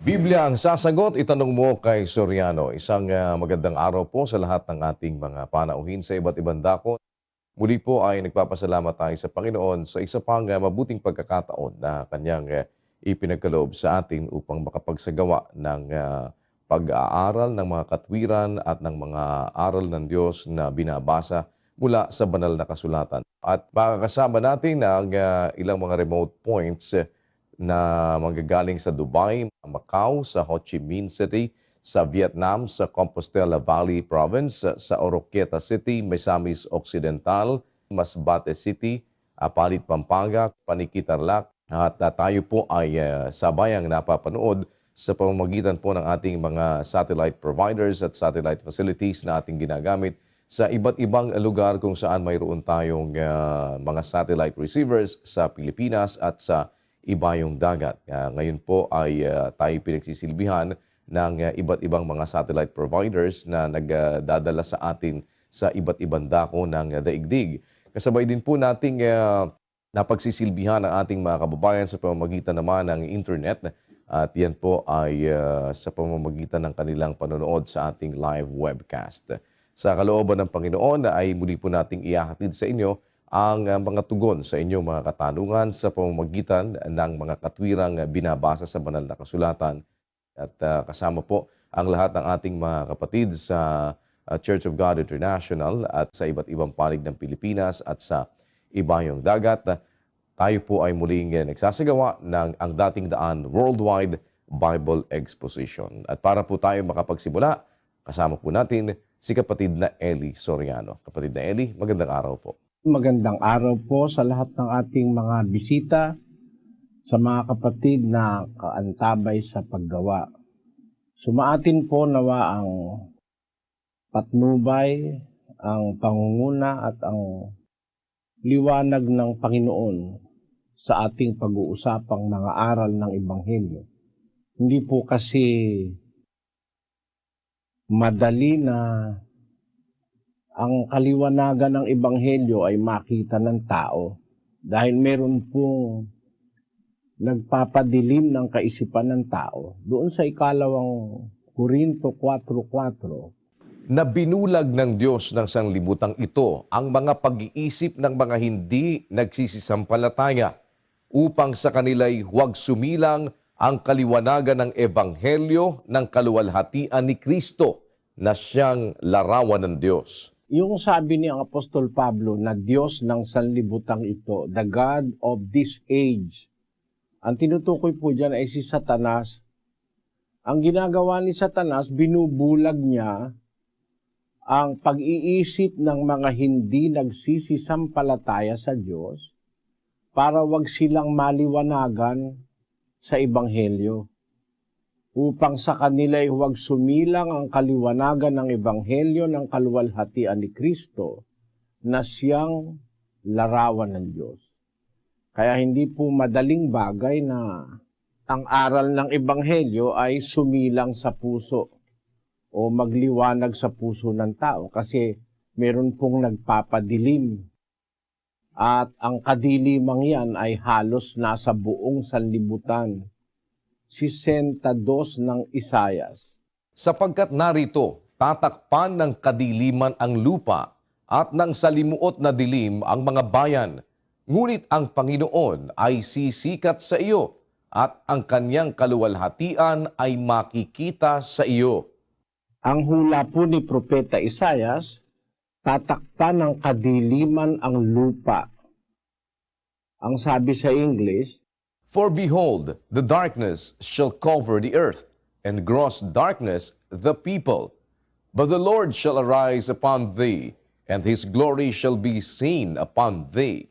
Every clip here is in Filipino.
Biblia ang sasagot, itanong mo kay Soriano. Isang magandang araw po sa lahat ng ating mga panauhin sa iba't ibang dako. Muli po ay nagpapasalamat tayo sa Panginoon sa isa pang mabuting pagkakataon na kanyang ipinagkaloob sa atin upang makapagsagawa ng pag-aaral ng mga katwiran at ng mga aral ng Diyos na binabasa mula sa banal na kasulatan. At makakasama natin ang ilang mga remote points na manggagaling sa Dubai, Macau, sa Ho Chi Minh City, sa Vietnam, sa Compostela Valley Province, sa Oroquieta City, Misamis Occidental, Masbate City, Apalit, Pampanga, Paniki, Tarlac. At tayo po ay sabayang napapanood sa pamamagitan po ng ating mga satellite providers at satellite facilities na ating ginagamit sa iba't ibang lugar kung saan mayroon tayong mga satellite receivers sa Pilipinas at sa ibayong dagat. Ngayon po ay tayo pinagsisilbihan ng iba't ibang mga satellite providers na nagdadala sa atin sa iba't ibang dako ng daigdig. Kasabay din po nating napagsisilbihan ang ating mga kababayan sa pamamagitan naman ng internet at yan po ay sa pamamagitan ng kanilang panonood sa ating live webcast. Sa kalooban ng Panginoon ay muli po nating ihahatid sa inyo ang mga tugon sa inyong mga katanungan sa pamamagitan ng mga katwirang binabasa sa banal na kasulatan. At kasama po ang lahat ng ating mga kapatid sa Church of God International at sa iba't ibang panig ng Pilipinas at sa ibayong dagat. Tayo po ay muling nagsasagawa ng ang dating daan Worldwide Bible Exposition. At para po tayo makapagsimula, kasama po natin si kapatid na Eli Soriano. Kapatid na Eli, magandang araw po. Magandang araw po sa lahat ng ating mga bisita, sa mga kapatid na kaantabay sa paggawa. Sumaatin po nawa ang patnubay, ang pangunguna at ang liwanag ng Panginoon sa ating pag-uusapang mga aral ng Ebanghelyo. Hindi po kasi madali na ang kaliwanagan ng Ebanghelyo ay makita ng tao dahil meron pong nagpapadilim ng kaisipan ng tao. Doon sa ikalawang Korinto 4:4, na binulag ng Diyos ng sanglibutang ito ang mga pag-iisip ng mga hindi nagsisisampalataya upang sa kanila'y huwag sumilang ang kaliwanagan ng Ebanghelyo ng kaluwalhatian ni Kristo na siyang larawan ng Diyos. yung sabi ni ang Apostol Pablo na Diyos ng sanlibutang ito, the God of this age, ang tinutukoy po dyan ay si Satanas. Ang ginagawa ni Satanas, binubulag niya ang pag-iisip ng mga hindi nagsisisampalataya sa Diyos para wag silang maliwanagan sa Ebanghelyo, upang sa kanila ay huwag sumilang ang kaliwanagan ng Ebanghelyo ng kaluwalhatian ni Kristo na siyang larawan ng Diyos. Kaya hindi po madaling bagay na ang aral ng Ebanghelyo ay sumilang sa puso o magliwanag sa puso ng tao kasi meron pong nagpapadilim. At ang kadilimang yan ay halos nasa buong sanlibutan. 62 ng Isayas. Sapagkat narito, tatakpan ng kadiliman ang lupa at ng salimuot na dilim ang mga bayan. Ngunit ang Panginoon ay sisikat sa iyo at ang kanyang kaluwalhatian ay makikita sa iyo. Ang hula po ni Propeta Isayas, tatakpan ng kadiliman ang lupa. Ang sabi sa English, For behold, the darkness shall cover the earth, and gross darkness the people. But the Lord shall arise upon thee, and his glory shall be seen upon thee.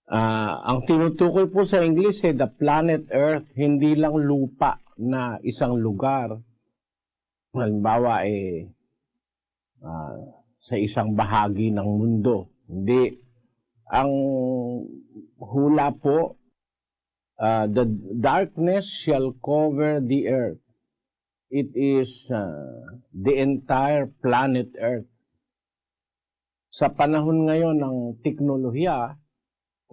ang tinutukoy po sa English the planet Earth, hindi lang lupa na isang lugar. Halimbawa sa isang bahagi ng mundo. Hindi. Ang hula po, the darkness shall cover the earth. It is the entire planet Earth. Sa panahon ngayon ng teknolohiya,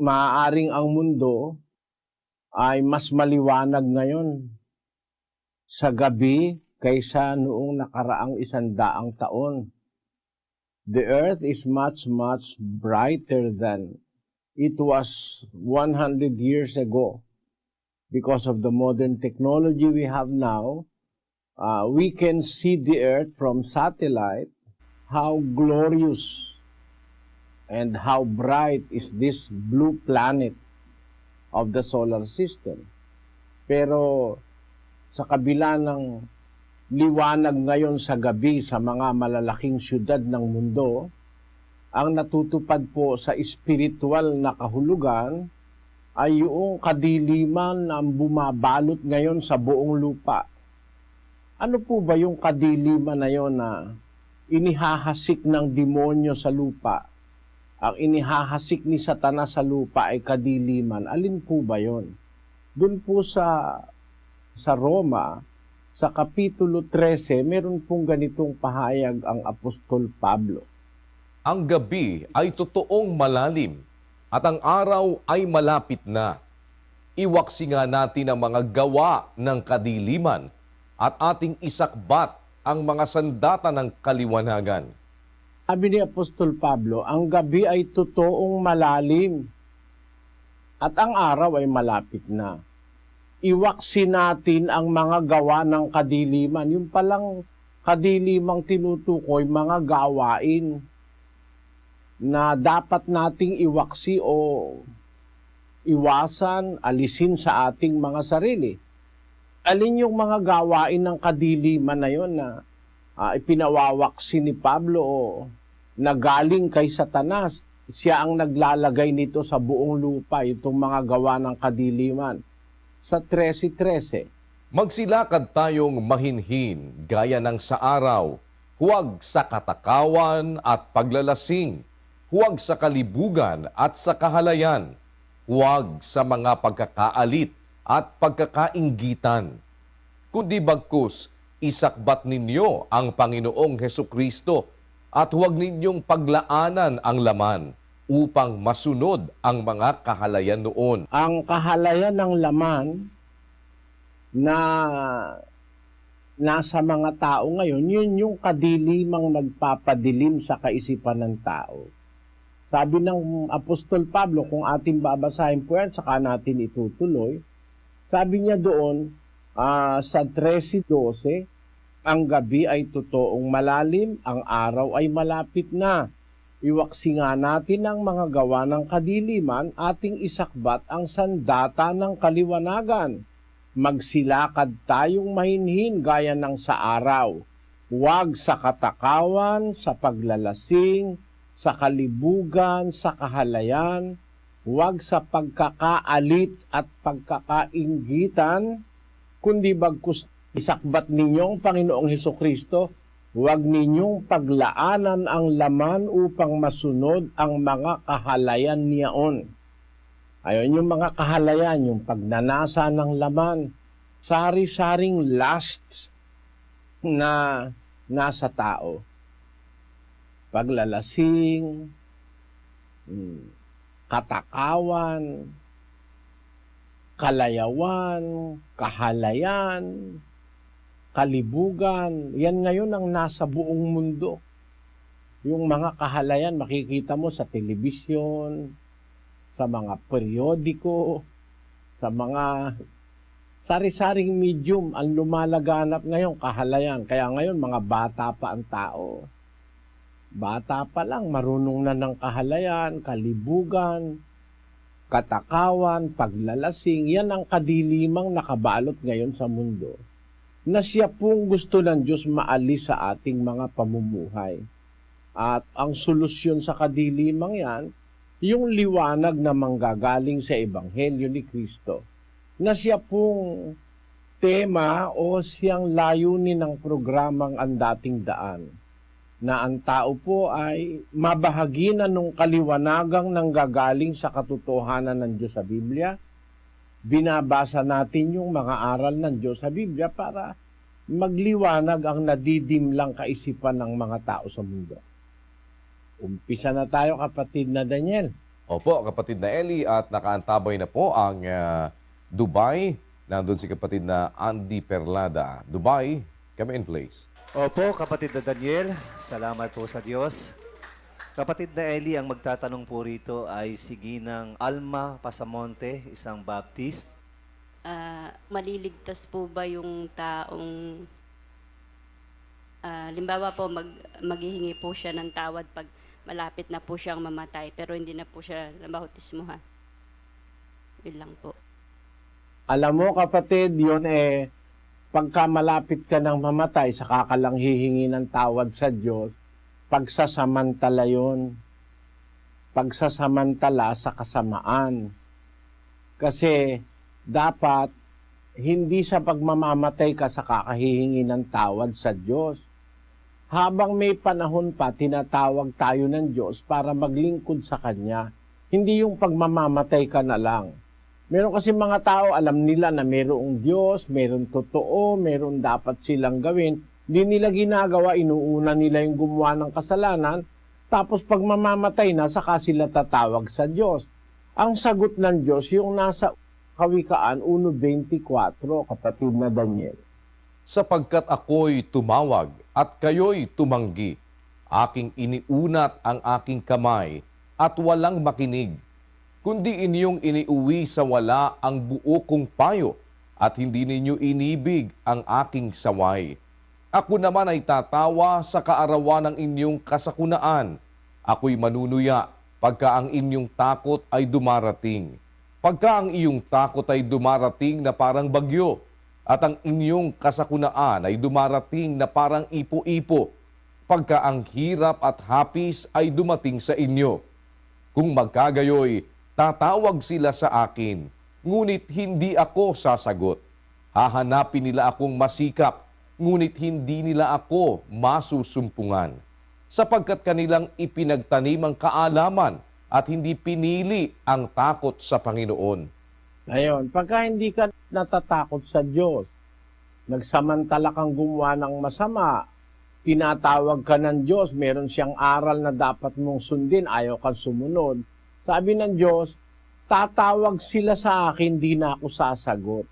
maaaring ang mundo ay mas maliwanag ngayon sa gabi kaysa noong nakaraang 100 taon. The earth is much, much brighter than it was 100 years ago. Because of the modern technology we have now, we can see the earth from satellite, how glorious and how bright is this blue planet of the solar system. Pero sa kabila ng liwanag ngayon sa gabi sa mga malalaking syudad ng mundo, ang natutupad po sa espiritual na kahulugan ay yung kadiliman na bumabalot ngayon sa buong lupa. Ano po ba yung kadiliman na yon na inihahasik ng demonyo sa lupa? Ang inihahasik ni Satanas sa lupa ay kadiliman. Alin po ba yon? Doon po sa Roma, sa Kapitulo 13, meron pong ganitong pahayag ang Apostol Pablo. Ang gabi ay totoong malalim at ang araw ay malapit na. Iwaksi nga natin ang mga gawa ng kadiliman at ating isakbat ang mga sandata ng kaliwanagan. Sabi ni Apostol Pablo, ang gabi ay totoong malalim at ang araw ay malapit na. Iwaksi natin ang mga gawa ng kadiliman. Yung palang kadilimang tinutukoy, mga gawain na dapat nating iwaksi o iwasan, alisin sa ating mga sarili. Alin yung mga gawain ng kadiliman na yon na ipinawawaksi ni Pablo o na galing kay Satanas? Siya ang naglalagay nito sa buong lupa, itong mga gawa ng kadiliman. Sa 13:13. Magsilakad tayong mahinhin gaya ng sa araw, huwag sa katakawan at paglalasing, huwag sa kalibugan at sa kahalayan, huwag sa mga pagkakaalit at pagkakainggitan. Kundi bagkus, isakbat ninyo ang Panginoong Hesukristo at huwag ninyong paglaanan ang laman upang masunod ang mga kahalayan noon. Ang kahalayan ng laman na nasa mga tao ngayon, yun yung kadilimang nagpapadilim sa kaisipan ng tao. Sabi ng Apostol Pablo, kung ating babasahin po yan, saka natin itutuloy, sabi niya doon sa 13:12, ang gabi ay totoong malalim, ang araw ay malapit na. Iwaksi nga natin ang mga gawa ng kadiliman, ating isakbat ang sandata ng kaliwanagan. Magsilakad tayong mahinhin gaya ng sa araw. Huwag sa katakawan, sa paglalasing, sa kalibugan, sa kahalayan, huwag sa pagkakaalit at pagkakainggitan, kundi bagkus isakbat ninyong Panginoong Hesukristo, huwag ninyong paglaanan ang laman upang masunod ang mga kahalayan niyaon. Ayon yung mga kahalayan, yung pagnanasa ng laman, sari-saring lust na nasa tao. Paglalasing, katakawan, kalayawan, kahalayan, kalibugan, yan ngayon ang nasa buong mundo. Yung mga kahalayan, makikita mo sa telebisyon, sa mga periodiko, sa mga sari-saring medium ang lumalaganap ngayon, kahalayan. Kaya ngayon, mga bata pa ang tao. Bata pa lang, marunong na ng kahalayan, kalibugan, katakawan, paglalasing. Yan ang kadilimang nakabalot ngayon sa mundo, na siya pong gusto ng Diyos maalis sa ating mga pamumuhay. At ang solusyon sa kadilimang yan, yung liwanag na manggagaling sa Ebanghelyo ni Kristo, na siya pong tema o siyang layunin ng programang Ang Dating Daan, na ang tao po ay mabahagi na nung kaliwanagang nanggagaling sa katotohanan ng Diyos sa Biblia. Binabasa natin yung mga aral ng Diyos sa Biblia para magliwanag ang nadidimlang kaisipan ng mga tao sa mundo. Umpisa na tayo, kapatid na Daniel. Opo, kapatid na Eli, at nakaantabay na po ang Dubai Nandun si kapatid na Andy Perlada. Dubai, kami in place. Opo, kapatid na Daniel, salamat po sa Diyos. Kapatid na Eli, ang magtatanong po rito ay si Ginang Alma Pasamonte, isang Baptist. Maliligtas po ba yung taong, limbawa po, maghihingi po siya ng tawad pag malapit na po siyang mamatay, pero hindi na po siya nabautismuhan? Yun lang po. Alam mo kapatid, yun pagka malapit ka ng mamatay, saka ka lang hihingi ng tawad sa Diyos, pagsasamantala yun. Pagsasamantala sa kasamaan. Kasi dapat hindi sa pagmamamatay ka sa kakahihingi ng tawad sa Diyos. Habang may panahon pa, tinatawag tayo ng Diyos para maglingkod sa Kanya. Hindi yung pagmamamatay ka na lang. Meron kasi mga tao, alam nila na mayroong Diyos, mayroong totoo, mayroong dapat silang gawin. Hindi nila ginagawa, inuuna nila yung gumawa ng kasalanan, tapos pag mamamatay na, saka sila tatawag sa Diyos. Ang sagot ng Diyos, yung nasa Kawikaan 1:24, kapatid na Daniel. Sapagkat ako'y tumawag at kayo'y tumanggi, aking iniunat ang aking kamay at walang makinig, kundi inyong iniuwi sa wala ang buo kong payo at hindi ninyo inibig ang aking saway. Ako naman ay tatawa sa kaarawan ng inyong kasakunaan. Ako'y manunuya pagka ang inyong takot ay dumarating. Pagka ang iyong takot ay dumarating na parang bagyo at ang inyong kasakunaan ay dumarating na parang ipo-ipo. Pagka ang hirap at hapis ay dumating sa inyo. Kung magkagayoy, tatawag sila sa akin, ngunit hindi ako sasagot. Hahanapin nila akong masikap, ngunit hindi nila ako masusumpungan. Sapagkat kanilang ipinagtanim ang kaalaman at hindi pinili ang takot sa Panginoon. Ngayon, pagka hindi ka natatakot sa Diyos, nagsamantala kang gumawa ng masama, tinatawag ka ng Diyos, meron siyang aral na dapat mong sundin, ayaw kang sumunod. Sabi ng Diyos, tatawag sila sa akin, di na ako sasagot.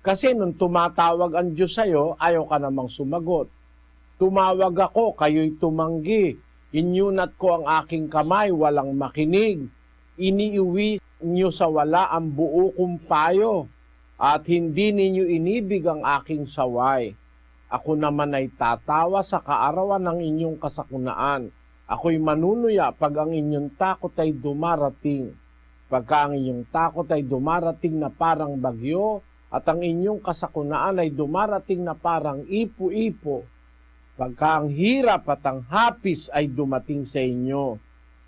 Kasi nung tumatawag ang Diyos sa'yo, ayaw ka namang sumagot. Tumawag ako, kayo'y tumanggi. Inyunat ko ang aking kamay, walang makinig. Iniuwi niyo sa wala ang buo kong payo, at hindi ninyo inibig ang aking saway. Ako naman ay tatawa sa kaarawan ng inyong kasakunaan. Ako'y manunuya pag ang inyong takot ay dumarating. Pagka ang inyong takot ay dumarating na parang bagyo, at ang inyong kasakunaan ay dumarating na parang ipo-ipo. Pagka ang hirap at ang hapis ay dumating sa inyo,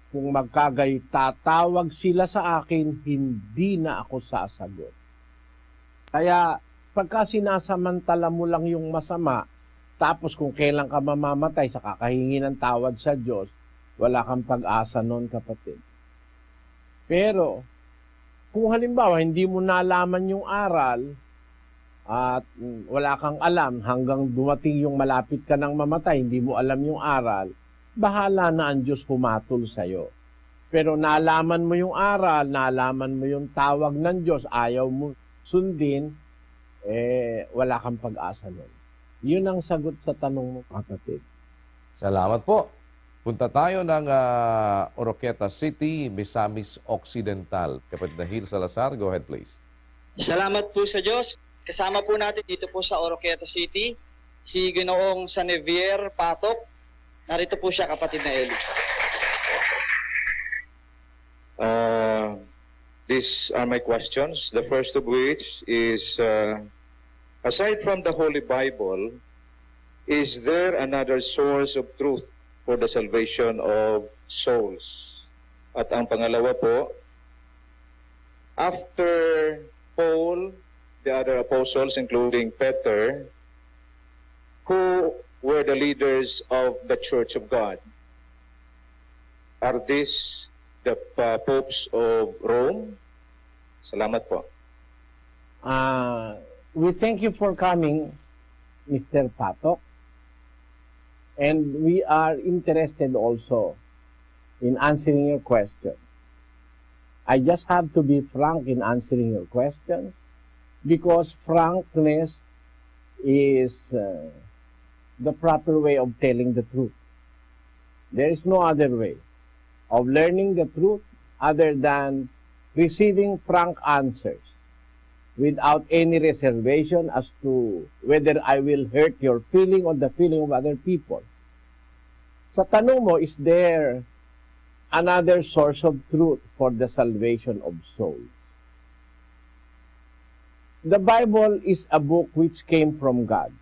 kung magkagay tatawag sila sa akin, hindi na ako sasagot. Kaya pagka sinasamantala mo lang yung masama, tapos kung kailan ka mamamatay sa kakahingi ng tawad sa Diyos, wala kang pag-asa nun, kapatid. Pero kung halimbawa hindi mo nalaman yung aral, at wala kang alam hanggang dumating yung malapit ka ng mamatay, hindi mo alam yung aral, bahala na ang Diyos humatol sa'yo. Pero nalaman mo yung aral, nalaman mo yung tawag ng Diyos, ayaw mo sundin, wala kang pag-asa nun. Yun ang sagot sa tanong mo, kapatid. Salamat po. Punta tayo ng Oroquieta City, Misamis Occidental. Kapatid na Hil Salazar, go ahead please. Salamat po sa Diyos. Kasama po natin dito po sa Oroquieta City, si Ginoong Sanevier Patok. Narito po siya, kapatid na Eli. These are my questions. The first of which is, aside from the Holy Bible, is there another source of truth for the salvation of souls? At ang pangalawa po, after Paul, the other apostles, including Peter, who were the leaders of the Church of God? Are these the popes of Rome? Salamat po. We thank you for coming, Mr. Patok. And we are interested also in answering your question. I just have to be frank in answering your question. because frankness is the proper way of telling the truth. There is no other way of learning the truth other than receiving frank answers without any reservation as to whether I will hurt your feeling or the feeling of other people. Sa tanong mo, is there another source of truth for the salvation of souls? The Bible is a book which came from God,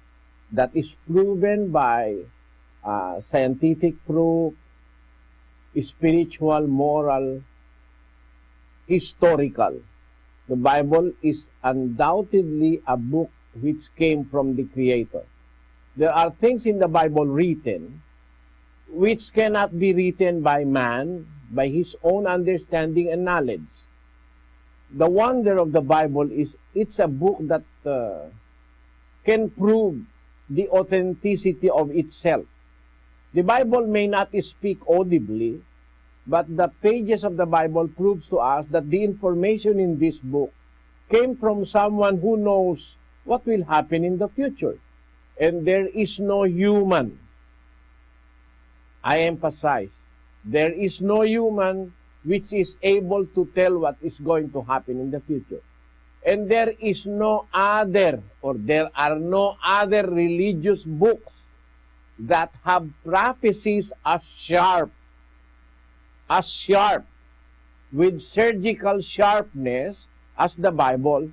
that is proven by scientific proof, spiritual, moral, historical. The Bible is undoubtedly a book which came from the Creator. There are things in the Bible written which cannot be written by man, by his own understanding and knowledge. The wonder of the Bible is it's a book that can prove the authenticity of itself. The Bible may not speak audibly, but the pages of the Bible proves to us that the information in this book came from someone who knows what will happen in the future. And there is no human, I emphasize, there is no human which is able to tell what is going to happen in the future. And there is no other, or there are no other religious books that have prophecies as sharp, with surgical sharpness as the Bible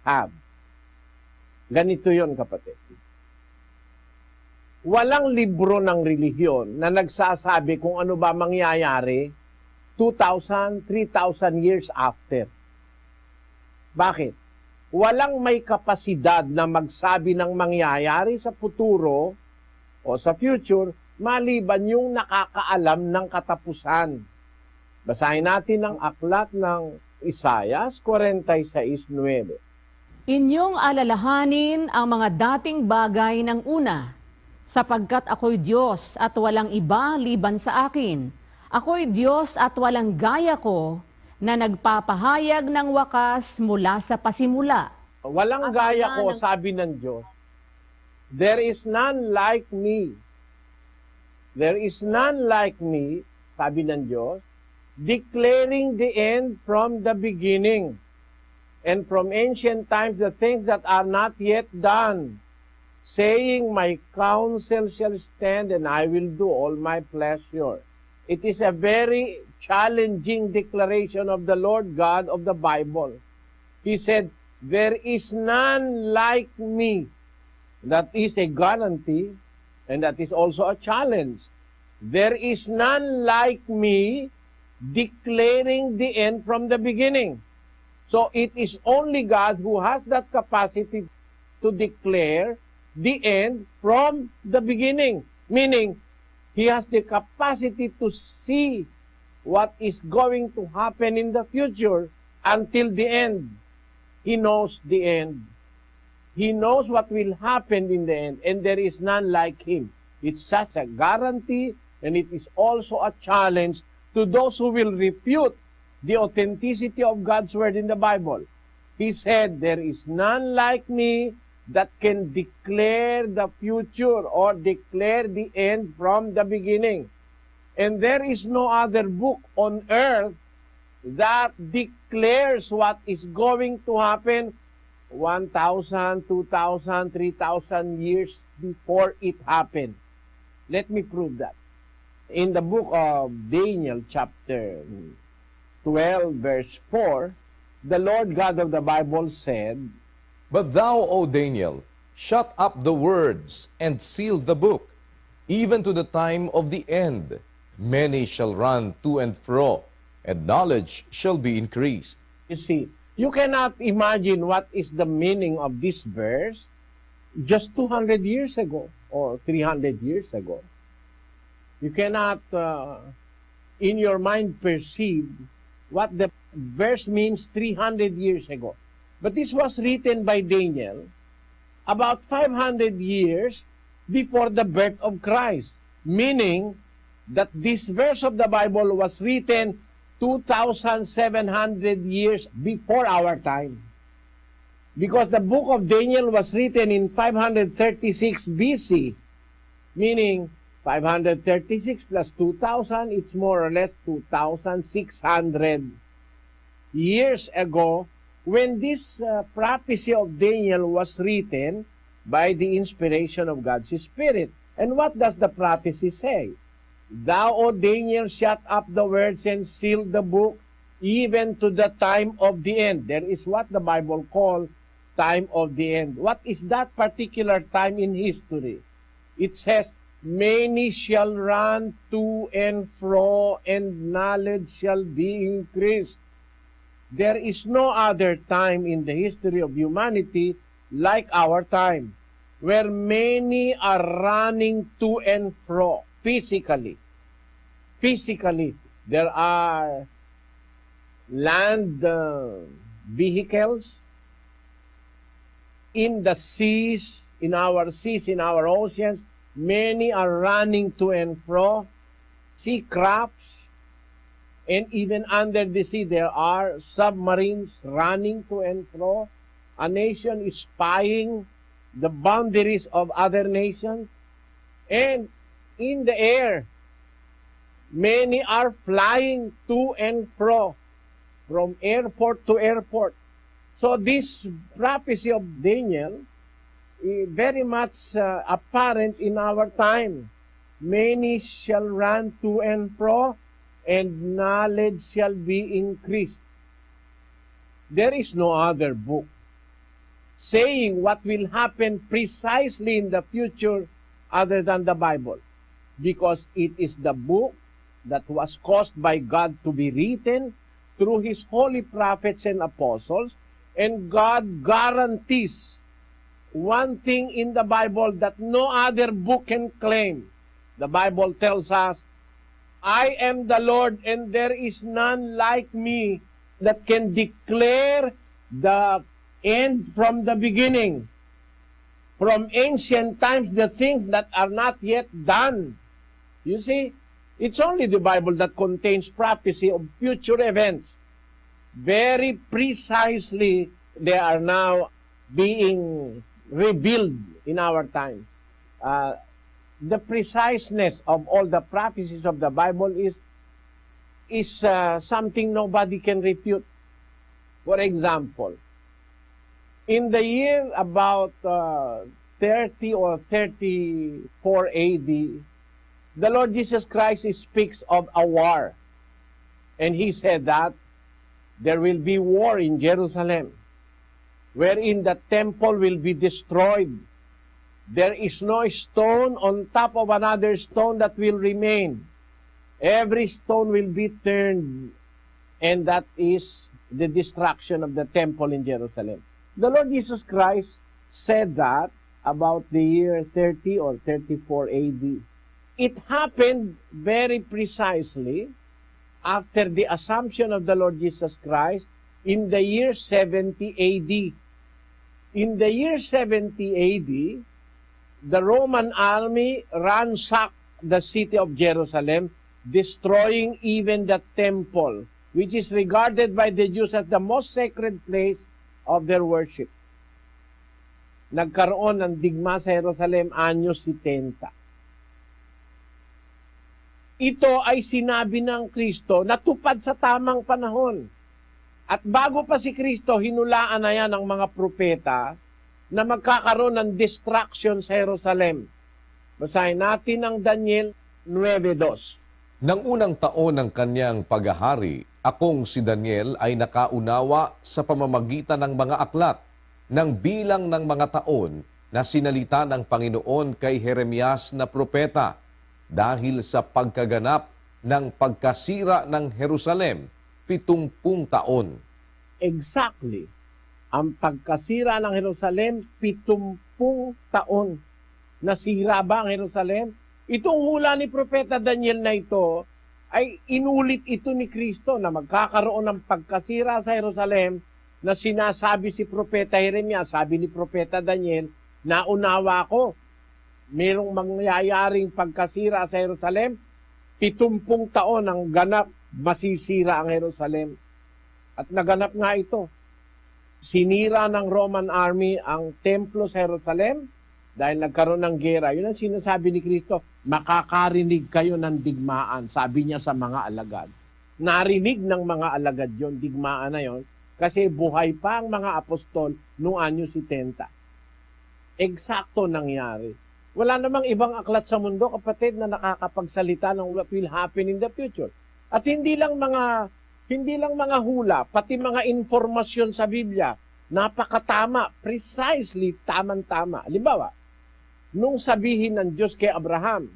have. Ganito yon, kapatid. Walang libro ng relihiyon na nagsasabi kung ano ba mangyayari 2,000, 3,000 years after. Bakit? Walang may kapasidad na magsabi ng mangyayari sa futuro o sa future maliban yung nakakaalam ng katapusan. Basahin natin ang aklat ng Isaias 46:9. Inyong alalahanin ang mga dating bagay ng una, sapagkat ako'y Diyos at walang iba liban sa akin. Ako'y Diyos at walang gaya ko na nagpapahayag ng wakas mula sa pasimula. Walang gaya ko, sabi ng Diyos. There is none like me. There is none like me, sabi ng Diyos, declaring the end from the beginning, and from ancient times the things that are not yet done, saying, my counsel shall stand, and I will do all my pleasure. It is a very challenging declaration of the Lord God of the Bible. He said, there is none like me. That is a guarantee, and that is also a challenge. There is none like me, declaring the end from the beginning. So it is only God who has that capacity to declare the end from the beginning. Meaning, He has the capacity to see what is going to happen in the future until the end. He knows the end. He knows what will happen in the end, and there is none like Him. It's such a guarantee, and it is also a challenge to those who will refute the authenticity of God's Word in the Bible. He said, there is none like me that can declare the future or declare the end from the beginning. And there is no other book on earth that declares what is going to happen 1,000, 2,000, 3,000 years before it happened. Let me prove that. In the book of Daniel, chapter 12, verse 4, the Lord God of the Bible said, But thou, O Daniel, shut up the words and seal the book, even to the time of the end. Many shall run to and fro, and knowledge shall be increased. You see, you cannot imagine what is the meaning of this verse just 200 years ago or 300 years ago. You cannot, in your mind, perceive what the verse means 300 years ago. But this was written by Daniel about 500 years before the birth of Christ, meaning that this verse of the Bible was written 2,700 years before our time. Because the book of Daniel was written in 536 BC, meaning 536 plus 2,000, it's more or less 2,600 years ago when this prophecy of Daniel was written by the inspiration of God's Spirit. And what does the prophecy say? Thou, O Daniel, shut up the words and seal the book even to the time of the end. There is what the Bible calls time of the end. What is that particular time in history? It says, many shall run to and fro, and knowledge shall be increased. There is no other time in the history of humanity like our time, where many are running to and fro physically. Physically, there are land vehicles in the seas, in our oceans. Many are running to and fro. Sea crafts, and even under the sea, there are submarines running to and fro. A nation is spying the boundaries of other nations. And in the air, many are flying to and fro, from airport to airport. So this prophecy of Daniel is very much apparent in our time. Many shall run to and fro, and knowledge shall be increased. There is no other book saying what will happen precisely in the future other than the Bible, because it is the book that was caused by God to be written through His holy prophets and apostles, and God guarantees one thing in the Bible that no other book can claim. The Bible tells us, I am the Lord, and there is none like me that can declare the end from the beginning. From ancient times, the things that are not yet done. You see, it's only the Bible that contains prophecy of future events. Very precisely, they are now being revealed in our times. The preciseness of all the prophecies of the Bible is something nobody can refute. For example, in the year about 30 or 34 AD, the Lord Jesus Christ speaks of a war. And He said that there will be war in Jerusalem, wherein the temple will be destroyed. There is no stone on top of another stone that will remain. Every stone will be turned, and that is the destruction of the temple in Jerusalem. The Lord Jesus Christ said that about the year 30 or 34 AD. It happened very precisely after the assumption of the Lord Jesus Christ in the year 70 AD. In the year 70 AD, the Roman army ransacked the city of Jerusalem, destroying even the temple, which is regarded by the Jews as the most sacred place of their worship. Nagkaroon ng digma sa Jerusalem anyo 70. Ito ay sinabi ng Kristo na tupad sa tamang panahon. At bago pa si Kristo, hinulaan na yan ng mga propeta na magkakaroon ng destruction sa Jerusalem. Basahin natin ang Daniel 9:2. Nang unang taon ng kanyang paghahari, akong si Daniel ay nakaunawa sa pamamagitan ng mga aklat ng bilang ng mga taon na sinalita ng Panginoon kay Jeremias na propeta dahil sa pagkaganap ng pagkasira ng Jerusalem, 70 taon. Exactly. Ang pagkasira ng Jerusalem, 70 taon. Nasira ba ang Jerusalem? Itong hula ni Propeta Daniel na ito, ay inulit ito ni Kristo na magkakaroon ng pagkasira sa Jerusalem na sinasabi si Propeta Jeremias, sabi ni Propeta Daniel, naunawa ko, mayroong mangyayaring pagkasira sa Jerusalem, 70 taon ang ganap, masisira ang Jerusalem. At naganap nga ito. sinira ng Roman army ang templo sa Jerusalem dahil nagkaroon ng gera. Yun ang sinasabi ni Kristo, makakarinig kayo ng digmaan, sabi niya sa mga alagad. Narinig ng mga alagad yon, digmaan na yon, kasi buhay pa ang mga apostol noong anyo 70. Eksakto nangyari. Wala namang ibang aklat sa mundo, kapatid, na nakakapagsalita ng what will happen in the future. At hindi lang mga hula, pati mga informasyon sa Biblia, napakatama, precisely tamang-tama. Halimbawa, nung sabihin ng Diyos kay Abraham,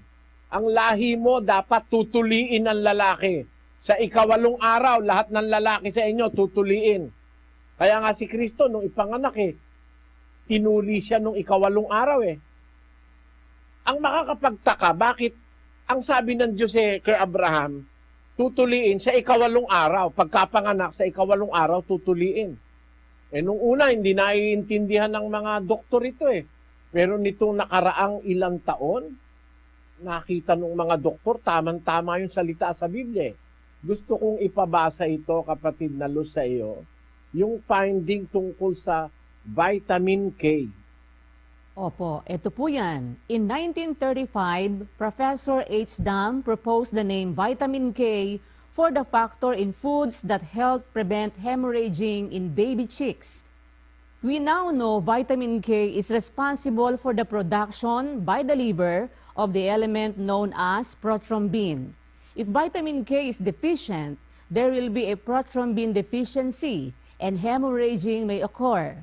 ang lahi mo dapat tutuliin ng lalaki. Sa 8 araw, lahat ng lalaki sa inyo tutuliin. Kaya nga si Kristo, nung ipanganak tinuli siya nung 8 araw Ang makakapagtaka, bakit ang sabi ng Diyos kay Abraham, tutuliin sa 8 araw. Pagkapanganak sa 8 araw, tutuliin. Nung una, hindi naiintindihan ng mga doktor ito Pero nitong nakaraang ilang taon, nakita ng mga doktor, tamang-tama yung salita sa Biblia. Gusto kong ipabasa ito, kapatid na Luz, sa iyo, yung finding tungkol sa vitamin K. Opo, ito po yan. In 1935, Professor H. Dam proposed the name vitamin K for the factor in foods that help prevent hemorrhaging in baby chicks. We now know vitamin K is responsible for the production by the liver of the element known as prothrombin. If vitamin K is deficient, there will be a prothrombin deficiency and hemorrhaging may occur.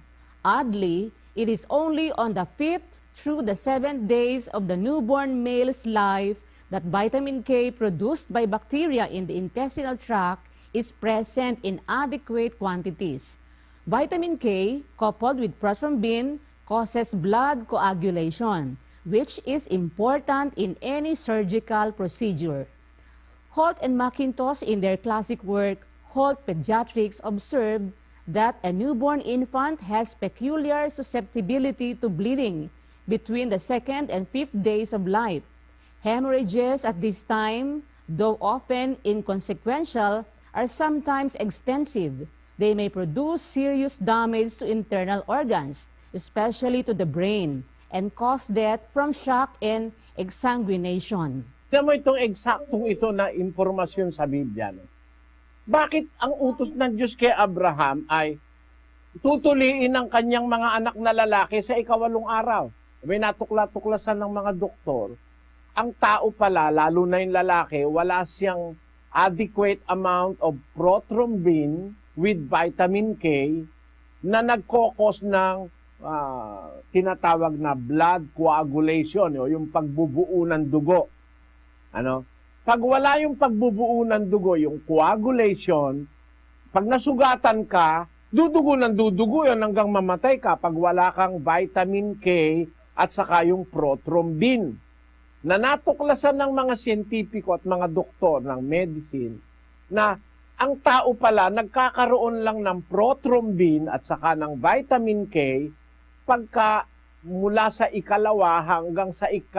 Oddly, it is only on the 5th through the 7th days of the newborn male's life that vitamin K produced by bacteria in the intestinal tract is present in adequate quantities. Vitamin K, coupled with prothrombin, causes blood coagulation, which is important in any surgical procedure. Holt and McIntosh, in their classic work, Holt Pediatrics, observed that a newborn infant has peculiar susceptibility to bleeding between the 2nd and 5th days of life. Hemorrhages at this time, though often inconsequential, are sometimes extensive. They may produce serious damage to internal organs, especially to the brain, and cause death from shock and exsanguination. Tignan mo itong eksaktong ito na impormasyon sa Biblia. Bakit ang utos ng Diyos kay Abraham ay tutuliin ang kanyang mga anak na lalaki sa 8 araw? May natukla-tuklasan ng mga doktor. Ang tao pala, lalo na yung lalaki, wala siyang adequate amount of prothrombin with vitamin K na nagkokos ng tinatawag na blood coagulation, yung pagbubuo ng dugo. Pag wala yung pagbubuo ng dugo, yung coagulation, pag nasugatan ka, dudugo ng dudugo yun hanggang mamatay ka pag wala kang vitamin K at saka yung prothrombin. Na natuklasan ng mga siyentipiko at mga doktor ng medicine na ang tao pala nagkakaroon lang ng prothrombin at saka ng vitamin K pagka mula sa 2 hanggang sa 7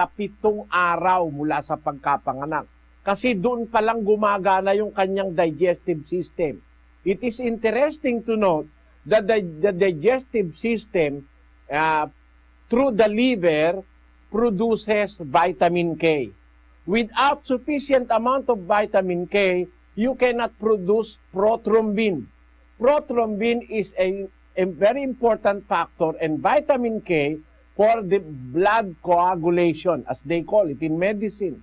araw mula sa pagkapanganak. Kasi doon pa lang gumagana yung kanyang digestive system. It is interesting to note that the digestive system through the liver produces vitamin K. Without sufficient amount of vitamin K, you cannot produce prothrombin. Prothrombin is a very important factor and vitamin K for the blood coagulation, as they call it in medicine.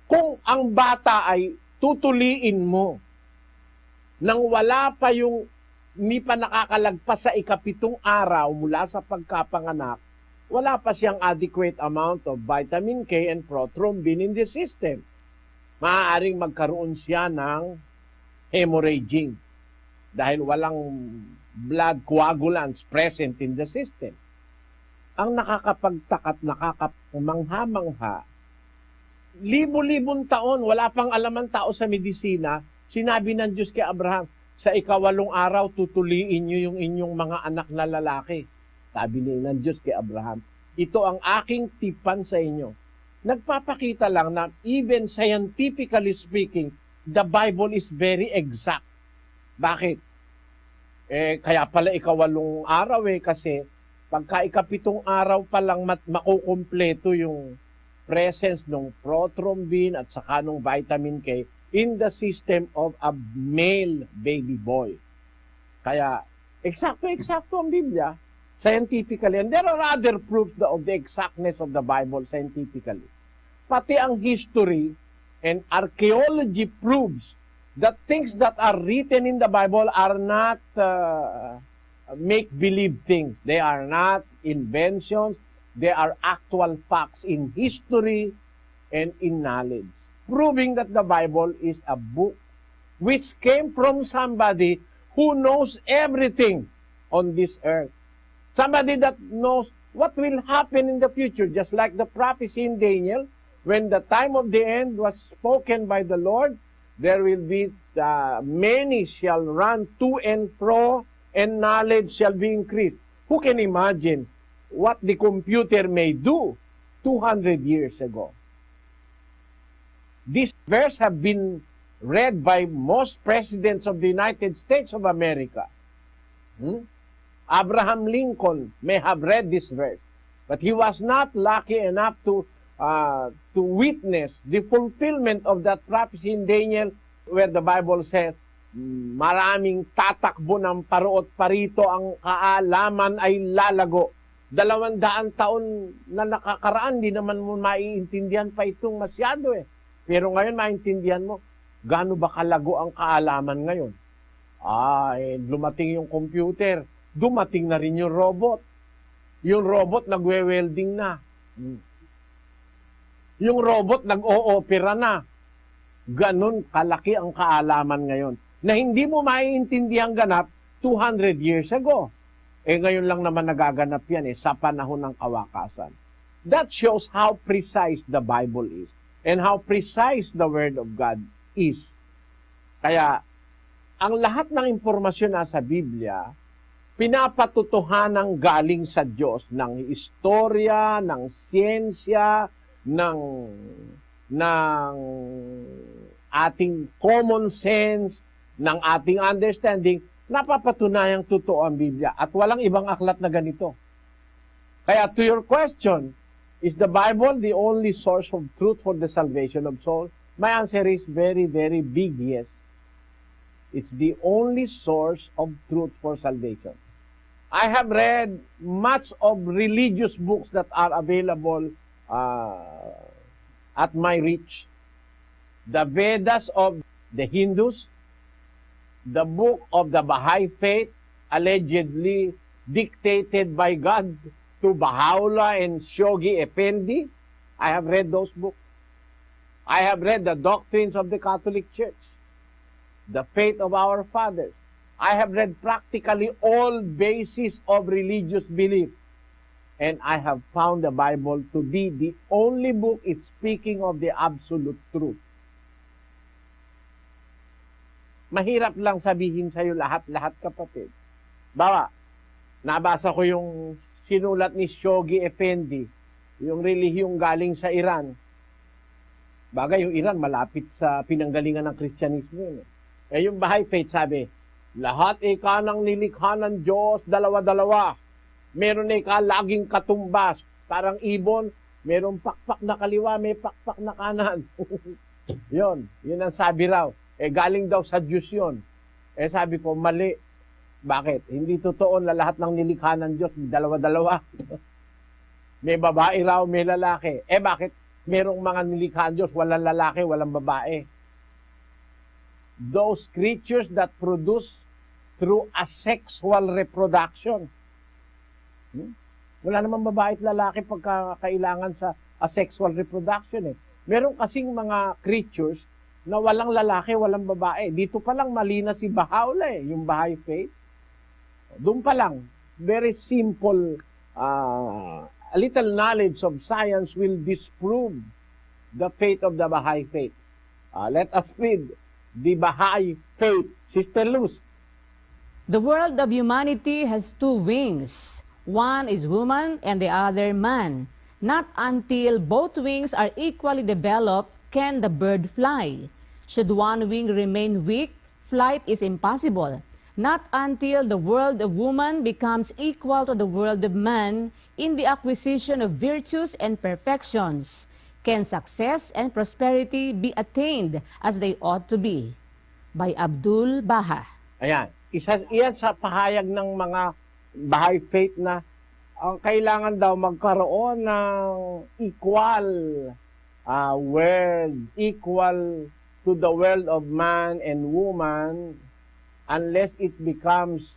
Kung ang bata ay tutuliin mo nang wala pa yung hindi pa nakakalagpas sa 7 araw mula sa pagkapanganak, wala pa siyang adequate amount of vitamin K and prothrombin in the system. Maaaring magkaroon siya ng hemorrhaging dahil walang blood coagulants present in the system. Ang nakakapagtakat, nakakapamangha-mangha, libo-libong taon, wala pang alam ang tao sa medisina, sinabi ng Diyos kay Abraham, sa 8 araw, tutuliin niyo yung inyong mga anak na lalaki. Sabi ng Diyos kay Abraham, ito ang aking tipan sa inyo. Nagpapakita lang na even scientifically speaking, the Bible is very exact. Bakit? Kaya pala ikawalong araw kasi pagka ikapitong araw pa lang makukumpleto yung presence ng prothrombin at saka ng vitamin K in the system of a male baby boy. Kaya eksakto ang Biblia scientifically. And there are other proofs of the exactness of the Bible scientifically. Pati ang history and archaeology proves that things that are written in the Bible are not make-believe things. They are not inventions. They are actual facts in history and in knowledge, proving that the Bible is a book which came from somebody who knows everything on this earth. Somebody that knows what will happen in the future, just like the prophecy in Daniel, when the time of the end was spoken by the Lord, there will be many shall run to and fro, and knowledge shall be increased. Who can imagine what the computer may do 200 years ago? This verse have been read by most presidents of the United States of America. Abraham Lincoln may have read this verse, but he was not lucky enough to witness the fulfillment of that prophecy in Daniel, where the Bible says, maraming tatakbo ng paruot parito, ang kaalaman ay lalago. 200 taon na nakakaraan, di naman mo maiintindihan pa itong masyado Pero ngayon maintindihan mo, gaano ba kalago ang kaalaman ngayon? Lumating yung computer, dumating na rin yung robot. Yung robot nagwe-welding na. Yung robot nag-o-opera na. Ganon kalaki ang kaalaman ngayon na hindi mo maiintindihan ganap 200 years ago. Ngayon lang naman nagaganap yan sa panahon ng kawakasan. That shows how precise the Bible is and how precise the Word of God is. Kaya, ang lahat ng impormasyon na sa Biblia, pinapatutuhanang galing sa Diyos ng istorya, ng siyensya, ng ating common sense, ng ating understanding, napapatunayang totoo ang Biblia at walang ibang aklat na ganito. Kaya to your question, is the Bible the only source of truth for the salvation of souls? My answer is very, very big yes. It's the only source of truth for salvation. I have read much of religious books that are available at my reach. The Vedas of the Hindus, the book of the Baha'i faith, allegedly dictated by God to Baha'u'llah and Shoghi Effendi. I have read those books. I have read the doctrines of the Catholic Church, the faith of our fathers. I have read practically all bases of religious belief. And I have found the Bible to be the only book speaking of the absolute truth. Mahirap lang sabihin sa'yo lahat-lahat, kapatid. Bawa, nabasa ko yung sinulat ni Shoghi Effendi, yung relihiyong galing sa Iran. Bagay, yung Iran malapit sa pinanggalingan ng Kristyanismo. Yung Baha'i faith sabi, lahat kanang nilikha ng Diyos, dalawa-dalawa. Meron laging katumbas. Parang ibon, merong pakpak na kaliwa, may pakpak na kanan. yun ang sabi raw. Galing daw sa Diyos yun. Sabi ko, mali. Bakit? Hindi totoo na lahat ng nilikha ng Diyos, dalawa-dalawa. May babae raw, may lalaki. Bakit? Merong mga nilikha ng Diyos, walang lalaki, walang babae. Those creatures that produce through asexual reproduction. Wala namang babae at lalaki pagka kailangan sa asexual reproduction. Meron kasing mga creatures na walang lalaki, walang babae. Dito pa lang malina si Baha'u'llah, yung Baha'i faith. Doon pa lang, very simple, a little knowledge of science will disprove the faith of the Baha'i faith. Let us read the Baha'i faith. Sister Luz. The world of humanity has two wings. One is woman and the other man. Not until both wings are equally developed can the bird fly. Should one wing remain weak, flight is impossible. Not until the world of woman becomes equal to the world of man in the acquisition of virtues and perfections can success and prosperity be attained as they ought to be. By Abdul Baha. Ayan. Iyan sa pahayag ng mga Baha'i faith na ang kailangan daw magkaroon ng equal world, equal to the world of man and woman, unless it becomes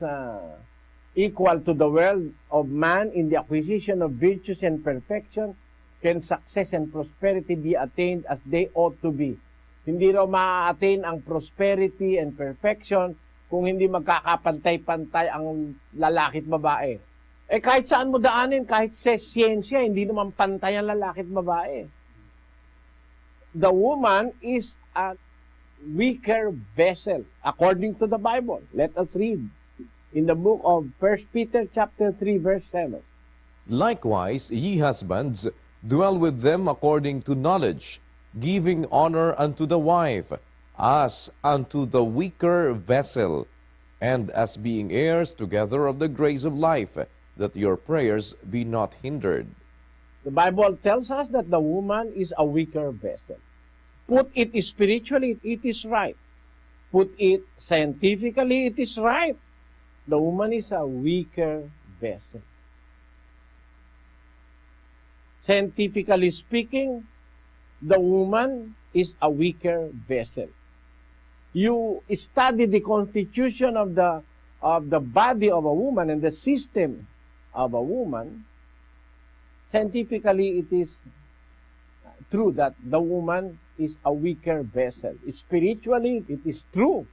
equal to the world of man in the acquisition of virtues and perfection, can success and prosperity be attained as they ought to be. Hindi raw ma-attain ang prosperity and perfection kung hindi magkakapantay-pantay ang lalaki at babae. Eh kahit saan mo daanin, kahit sa siyensya, hindi naman pantay ang lalaki at babae. The woman is a weaker vessel according to the Bible. Let us read in the book of 1 Peter chapter 3 verse 7. Likewise, ye husbands, dwell with them according to knowledge, giving honor unto the wife, as unto the weaker vessel, and as being heirs together of the grace of life, that your prayers be not hindered. The Bible tells us that the woman is a weaker vessel. Put it spiritually, it is right. Put it scientifically, it is right. The woman is a weaker vessel. Scientifically speaking, the woman is a weaker vessel. You study the constitution of the body of a woman and the system of a woman, scientifically it is true that the woman is a weaker vessel. Spiritually, it is true.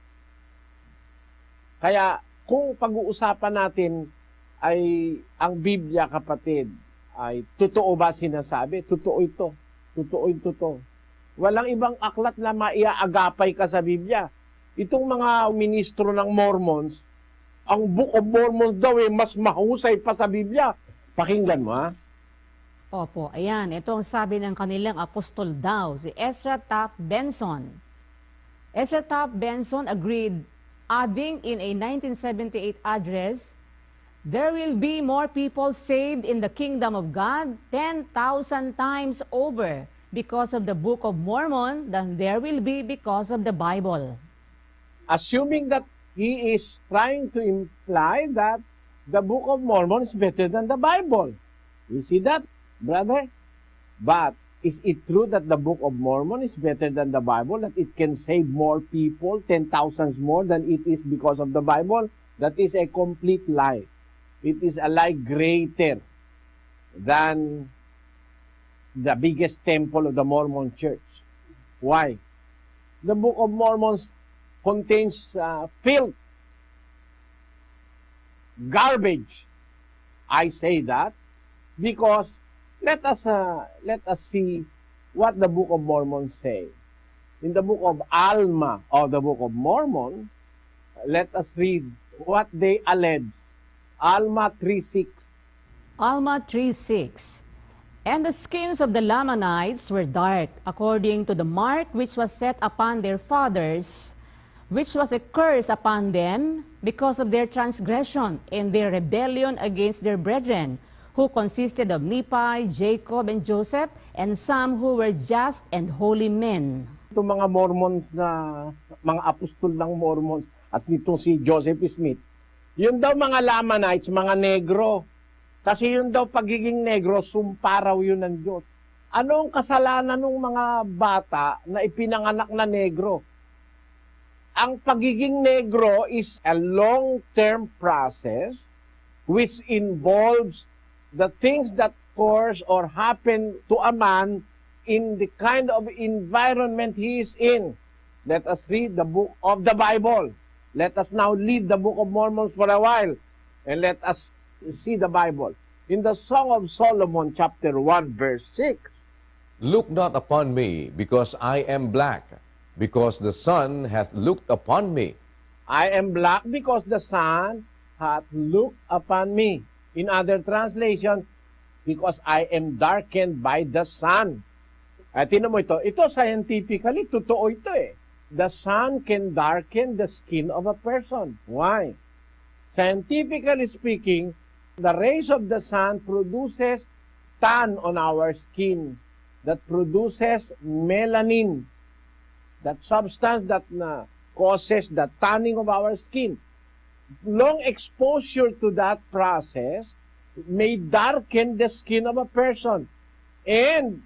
Kaya kung pag-uusapan natin ay ang Biblia, kapatid, ay totoo ba sinasabi? Totoo ito. Totoo ito. Walang ibang aklat na maiaagapay ka sa Biblia. Itong mga ministro ng Mormons, ang Book of Mormon daw mas mahusay pa sa Biblia. Pakinggan mo, ha? Opo, ayan. Ito ang sabi ng kanilang apostol daw, si Ezra Taft Benson. Ezra Taft Benson agreed, adding in a 1978 address, "There will be more people saved in the kingdom of God 10,000 times over because of the Book of Mormon than there will be because of the Bible." Assuming that he is trying to imply that the Book of Mormon is better than the Bible. You see that, brother? But is it true that the Book of Mormon is better than the Bible, that it can save more people, 10,000 more than it is because of the Bible? That is a complete lie. It is a lie greater than the biggest temple of the Mormon church. Why? The Book of Mormon contains filth, garbage. I say that because let us see what the Book of Mormon say. In the Book of Alma or the Book of Mormon, let us read what they allege. Alma 3:6. Alma 3:6. And the skins of the Lamanites were dark, according to the mark which was set upon their fathers, which was a curse upon them because of their transgression and their rebellion against their brethren, who consisted of Nephi, Jacob, and Joseph, and some who were just and holy men. Itong mga Mormons na, mga apostol ng Mormons, at itong si Joseph Smith, yun daw mga Lamanites, mga negro. Kasi yun daw pagiging negro, sumpa raw yun ng Diyos. Ano ang kasalanan ng mga bata na ipinanganak na negro? Ang pagiging negro is a long-term process which involves the things that occurs or happen to a man in the kind of environment he is in. Let us read the book of the Bible. Let us now leave the Book of Mormon for a while and let us see the Bible. In the Song of Solomon, chapter 1, verse 6. Look not upon me, because I am black, because the sun hath looked upon me. I am black because the sun hath looked upon me. In other translation, because I am darkened by the sun. At tinan mo ito scientifically, totoo ito eh. the sun can darken the skin of a person. Why? Scientifically speaking, the rays of the sun produces tan on our skin that produces melanin, that substance that causes the tanning of our skin. Long exposure to that process may darken the skin of a person. And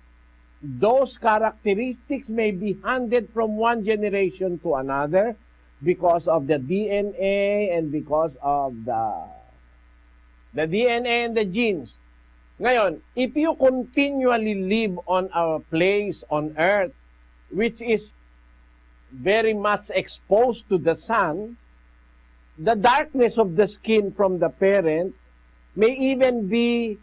those characteristics may be handed from one generation to another because of the DNA and because of the DNA and the genes. Ngayon, if you continually live on a place on earth which is very much exposed to the sun, the darkness of the skin from the parent may even be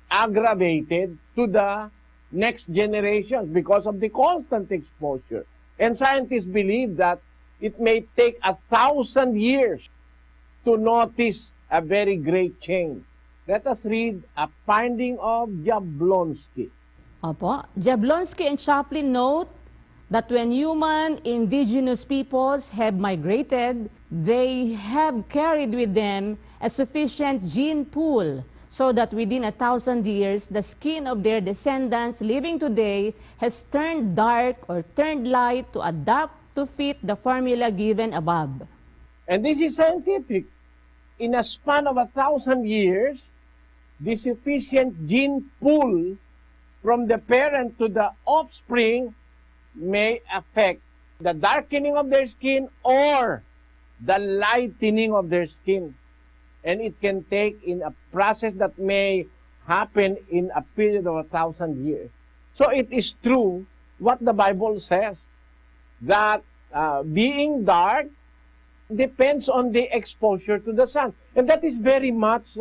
aggravated to the next generation because of the constant exposure. And scientists believe that it may take 1,000 years to notice a very great change. Let us read a finding of Jablonski. Opo. Jablonski and Chaplin note that when human indigenous peoples have migrated, they have carried with them a sufficient gene pool so that within 1,000 years, the skin of their descendants living today has turned dark or turned light to adapt to fit the formula given above. And this is scientific. In a span of 1,000 years, the sufficient gene pool from the parent to the offspring may affect the darkening of their skin or the lightening of their skin. And it can take in a process that may happen in a period of 1,000 years. So it is true what the Bible says, that being dark depends on the exposure to the sun. And that is very much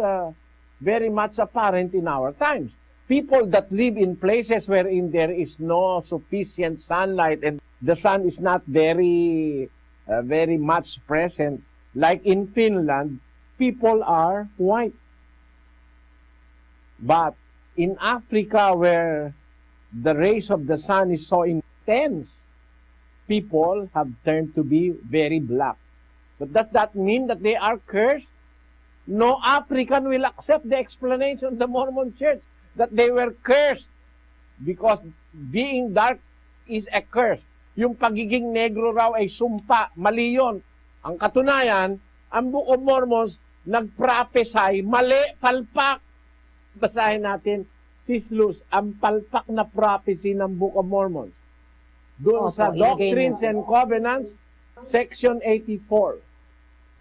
apparent in our times. People that live in places wherein there is no sufficient sunlight and the sun is not very much present, like in Finland, people are white. But in Africa, where the rays of the sun is so intense, people have turned to be very black. But does that mean that they are cursed? No African will accept the explanation of the Mormon Church that they were cursed because being dark is a curse. Yung pagiging negro raw ay sumpa, mali yun. Ang katunayan, ang Book of Mormons nag-prophesy, mali, palpak. Basahin natin, Sis Luz, ang palpak na prophecy ng Book of Mormons. Doon sa Doctrines and Covenants, Section 84.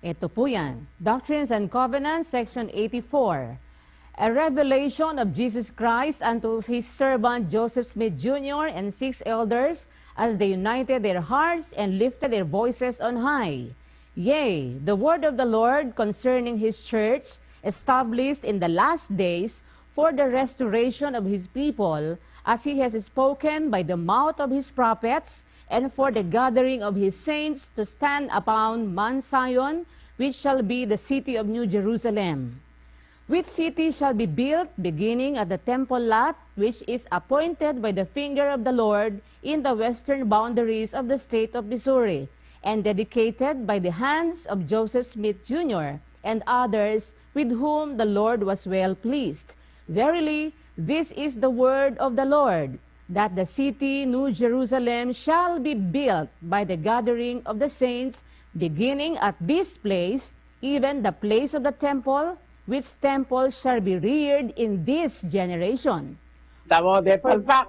Ito po yan. Doctrines and Covenants, Section 84. A revelation of Jesus Christ unto his servant Joseph Smith Jr. and 6 elders as they united their hearts and lifted their voices on high. Yea, the word of the Lord concerning his church, established in the last days for the restoration of his people, as he has spoken by the mouth of his prophets, and for the gathering of his saints to stand upon Mount Zion, which shall be the city of New Jerusalem. Which city shall be built beginning at the temple lot, which is appointed by the finger of the Lord in the western boundaries of the state of Missouri, and dedicated by the hands of Joseph Smith Jr. and others with whom the Lord was well pleased. Verily, this is the word of the Lord, that the city New Jerusalem shall be built by the gathering of the saints, beginning at this place, even the place of the temple, which temple shall be reared in this generation. Tamo, de palpak.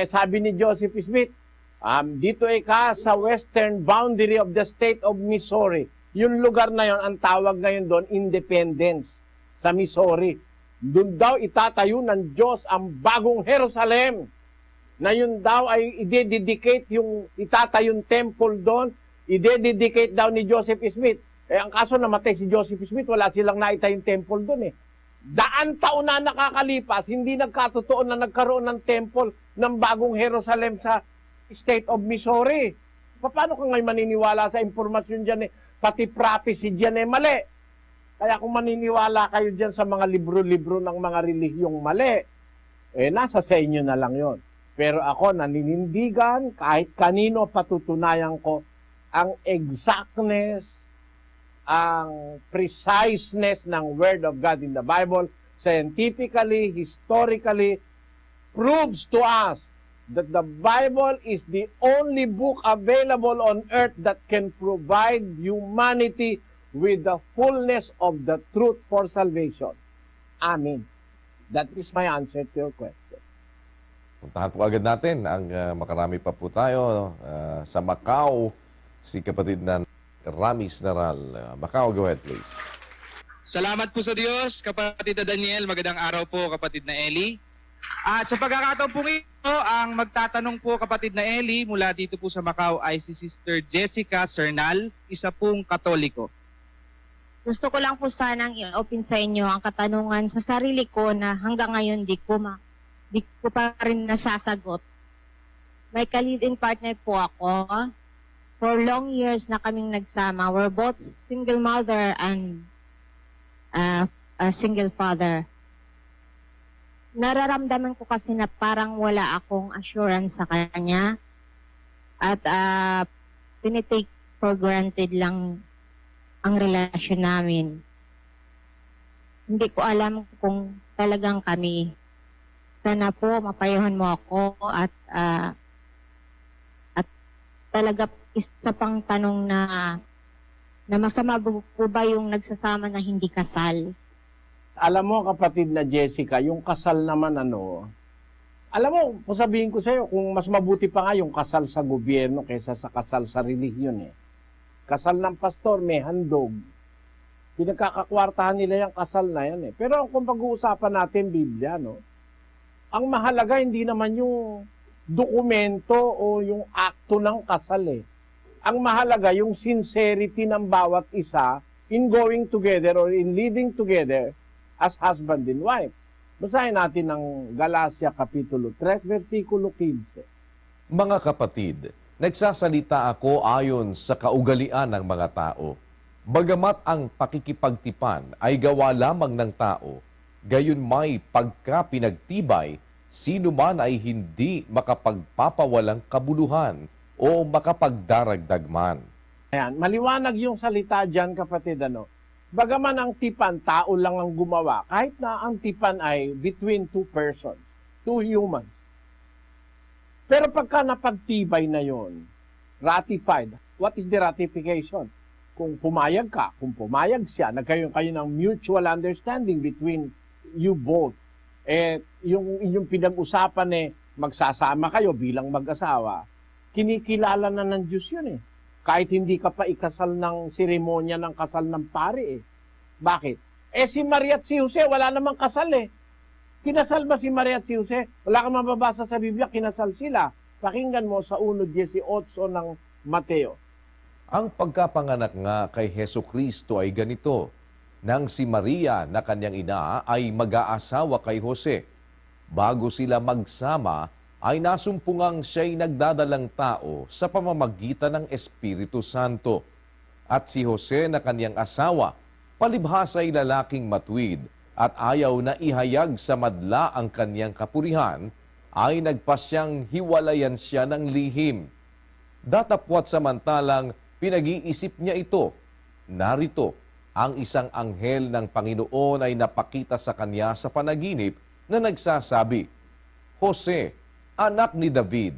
Sabi ni Joseph Smith, dito ka sa western boundary of the state of Missouri. Yung lugar na yon, ang tawag ngayon doon, Independence, sa Missouri. Doon daw itatayo ng Diyos ang bagong Jerusalem. Na yun daw ay i-dedicate yung itatayong temple doon, i-dedicate daw ni Joseph Smith. Ang kaso namatay si Joseph Smith, wala silang naitayong temple doon eh. Daan taon na nakakalipas, hindi nagkatotoo na nagkaroon ng temple ng bagong Jerusalem sa state of Missouri. Paano ka ngayon maniniwala sa impormasyon dyan eh? Pati prophecy dyan eh, mali. Kaya kung maniniwala kayo dyan sa mga libro-libro ng mga relihiyong mali, nasa sa inyo na lang yon. Pero ako naninindigan, kahit kanino patutunayan ko ang exactness, ang preciseness ng Word of God in the Bible, scientifically, historically, proves to us that the Bible is the only book available on earth that can provide humanity with the fullness of the truth for salvation. Amen. That is my answer to your question. Puntahan po agad natin ang makarami pa po tayo sa Macau, si kapatid na Ramis Naral. Macau, go ahead please. Salamat po sa Diyos, kapatid na Daniel. Magandang araw po, kapatid na Eli. At sa pagkakataon po ito, ang magtatanong po, kapatid na Eli, mula dito po sa Macau ay si Sister Jessica Cernal, isa pong Katoliko. Gusto ko lang po sanang i-open sa inyo ang katanungan sa sarili ko na hanggang ngayon di ko pa rin nasasagot. May ka-live-in partner po ako. For long years na kaming nagsama. We're both single mother and a single father. Nararamdaman ko kasi na parang wala akong assurance sa kanya. At tinitake for granted lang ang relasyon namin. Hindi ko alam kung talagang kami. Sana po mapayuhan mo ako at talaga isa pang tanong na masama po ba yung nagsasama na hindi kasal? Alam mo, kapatid na Jessica, yung kasal naman alam mo, kung sabihin ko sa'yo, kung mas mabuti pa nga yung kasal sa gobyerno kaysa sa kasal sa relihiyon Kasal ng pastor, may handog. Pinagkakakwartahan nila yung kasal na yan Pero kung pag-uusapan natin Biblia, ang mahalaga hindi naman yung dokumento o yung akto ng kasal Ang mahalaga yung sincerity ng bawat isa in going together or in living together as husband and wife. Basahin natin ang Galacia Kapitulo 3, versikulo 15. Mga kapatid, nagsasalita ako ayon sa kaugalian ng mga tao. Bagamat ang pakikipagtipan ay gawa lamang ng tao, gayon may pagka-pinagtibay, sino man ay hindi makapagpapawalang kabuluhan o makapagdaragdag man. Ayan, maliwanag yung salita dyan, kapatid. Bagaman ang tipan, tao lang ang gumawa, kahit na ang tipan ay between two persons, two humans. Pero pagka napagtibay na yon, ratified, what is the ratification? Kung pumayag ka, kung pumayag siya, nagkaroon kayo ng mutual understanding between you both. Yung inyong pinag-usapan magsasama kayo bilang mag-asawa, kinikilala na ng Diyos yun Kahit hindi ka pa ikasal ng seremonya ng kasal ng pari Bakit? Si Maria at si Jose, wala namang kasal Kinasal ba si Maria at si Jose? Wala kang mababasa sa Biblia, kinasal sila. Pakinggan mo sa 1:18 ng Mateo. Ang pagkapanganak nga kay Hesu Kristo ay ganito, nang si Maria na kanyang ina ay mag-aasawa kay Jose. Bago sila magsama, ay nasumpungang siya'y nagdadalang tao sa pamamagitan ng Espiritu Santo. At si Jose na kanyang asawa, palibhasa ay lalaking matuwid at ayaw na ihayag sa madla ang kanyang kapurihan, ay nagpasyang hiwalayan siya ng lihim. Datapwat samantalang pinag-iisip niya ito. Narito, ang isang anghel ng Panginoon ay napakita sa kanya sa panaginip na nagsasabi, Jose, anak ni David,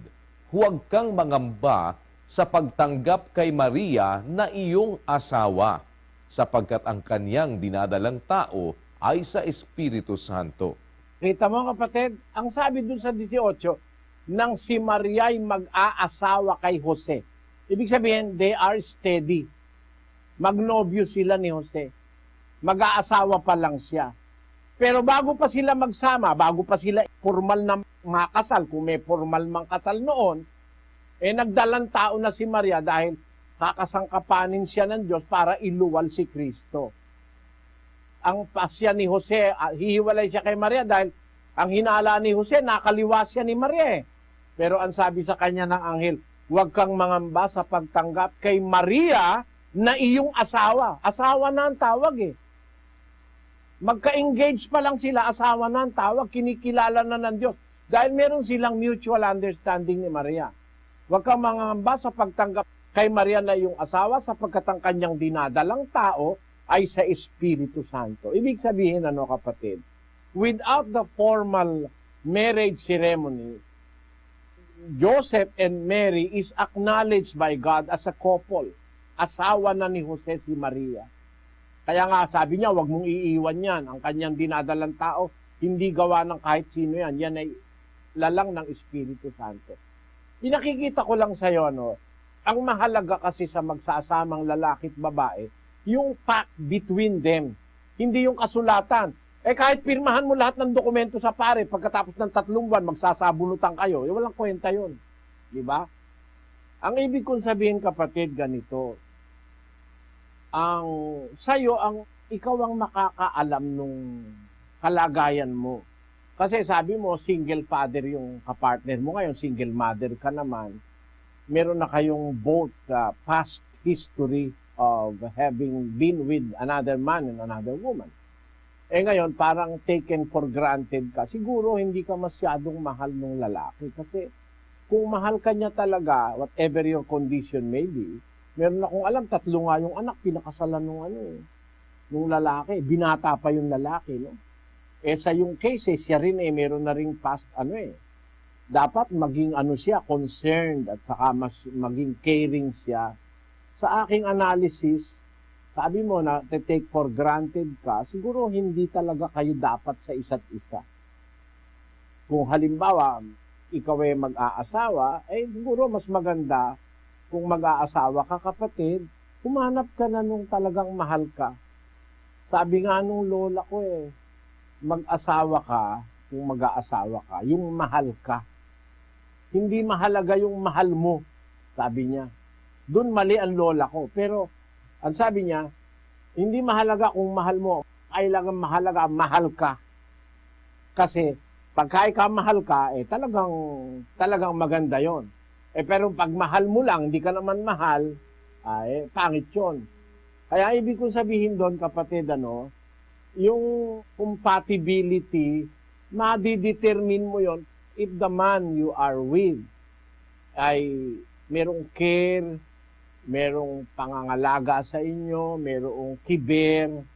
huwag kang mangamba sa pagtanggap kay Maria na iyong asawa, sapagkat ang kanyang dinadalang tao ay sa Espiritu Santo. Kita mo, kapatid, ang sabi dun sa 18, nang si Maria ay mag-aasawa kay Jose. Ibig sabihin, they are steady. Magnobyo sila ni Jose. Mag-aasawa pa lang siya. Pero bago pa sila magsama, bago pa sila formal na mga kasal, kung may formal mang kasal noon, nagdalang tao na si Maria dahil kakasangkapanin siya ng Diyos para iluwal si Kristo. Ang pasya ni Jose, hihiwalay siya kay Maria dahil ang hinala ni Jose, nakaliwa siya ni Maria Pero ang sabi sa kanya ng anghel, huwag kang mangamba sa pagtanggap kay Maria na iyong asawa. Asawa na ang tawag Magka-engage pa lang sila, asawa na ang tawag, kinikilala na ng Diyos. Dahil meron silang mutual understanding ni Maria. Huwag kang mangangamba sa pagtanggap kay Maria na iyong asawa sapagkat ang kanyang dinadalang tao ay sa Espiritu Santo. Ibig sabihin, ano kapatid? Without the formal marriage ceremony, Joseph and Mary is acknowledged by God as a couple. Asawa na ni Jose si Maria. Kaya nga sabi niya, huwag mong iiwan yan. Ang kanyang dinadalang tao, hindi gawa ng kahit sino yan. Yan ay lalang ng Espiritu Santo. Pinakikita ko lang sa iyo, no, ang mahalaga kasi sa magsasamang lalaki at babae, yung pact between them. Hindi yung kasulatan. Kahit pirmahan mo lahat ng dokumento sa pare, pagkatapos ng 3 buwan, magsasabunutan kayo, walang kwenta yun. Di ba? Ang ibig kong sabihin, kapatid, ganito. Ikaw ang makakaalam nung kalagayan mo. Kasi sabi mo, single father yung kapartner mo. Ngayon, single mother ka naman. Meron na kayong both past history of having been with another man and another woman. Ngayon, parang taken for granted ka. Siguro, hindi ka masyadong mahal ng lalaki. Kasi kung mahal ka niya talaga, whatever your condition may be, meron akong alam, 3 nga yung anak, pinakasalan nung lalaki. Binata pa yung lalaki, no? Sa yung case, siya rin meron na ring past, dapat maging siya, concerned at saka maging caring siya. Sa aking analysis, sabi mo na take for granted ka, siguro hindi talaga kayo dapat sa isa't isa. Kung halimbawa, ikaw ay mag-aasawa, siguro mas maganda kung mag-aasawa ka, kapatid, humanap ka na nung talagang mahal ka. Sabi nga nung lola ko mag-asawa ka, kung mag-aasawa ka, yung mahal ka. Hindi mahalaga yung mahal mo, sabi niya. Doon mali ang lola ko. Pero, ang sabi niya, hindi mahalaga kung mahal mo, kailangan mahalaga, mahal ka. Kasi, pagka ikaw mahal ka, talagang maganda yon. Pero pag mahal mo lang, hindi ka naman mahal, pangit yun. Kaya ibig kong sabihin doon, kapatid, yung compatibility, madidetermine mo yon if the man you are with ay merong care, merong pangangalaga sa inyo, merong kiber.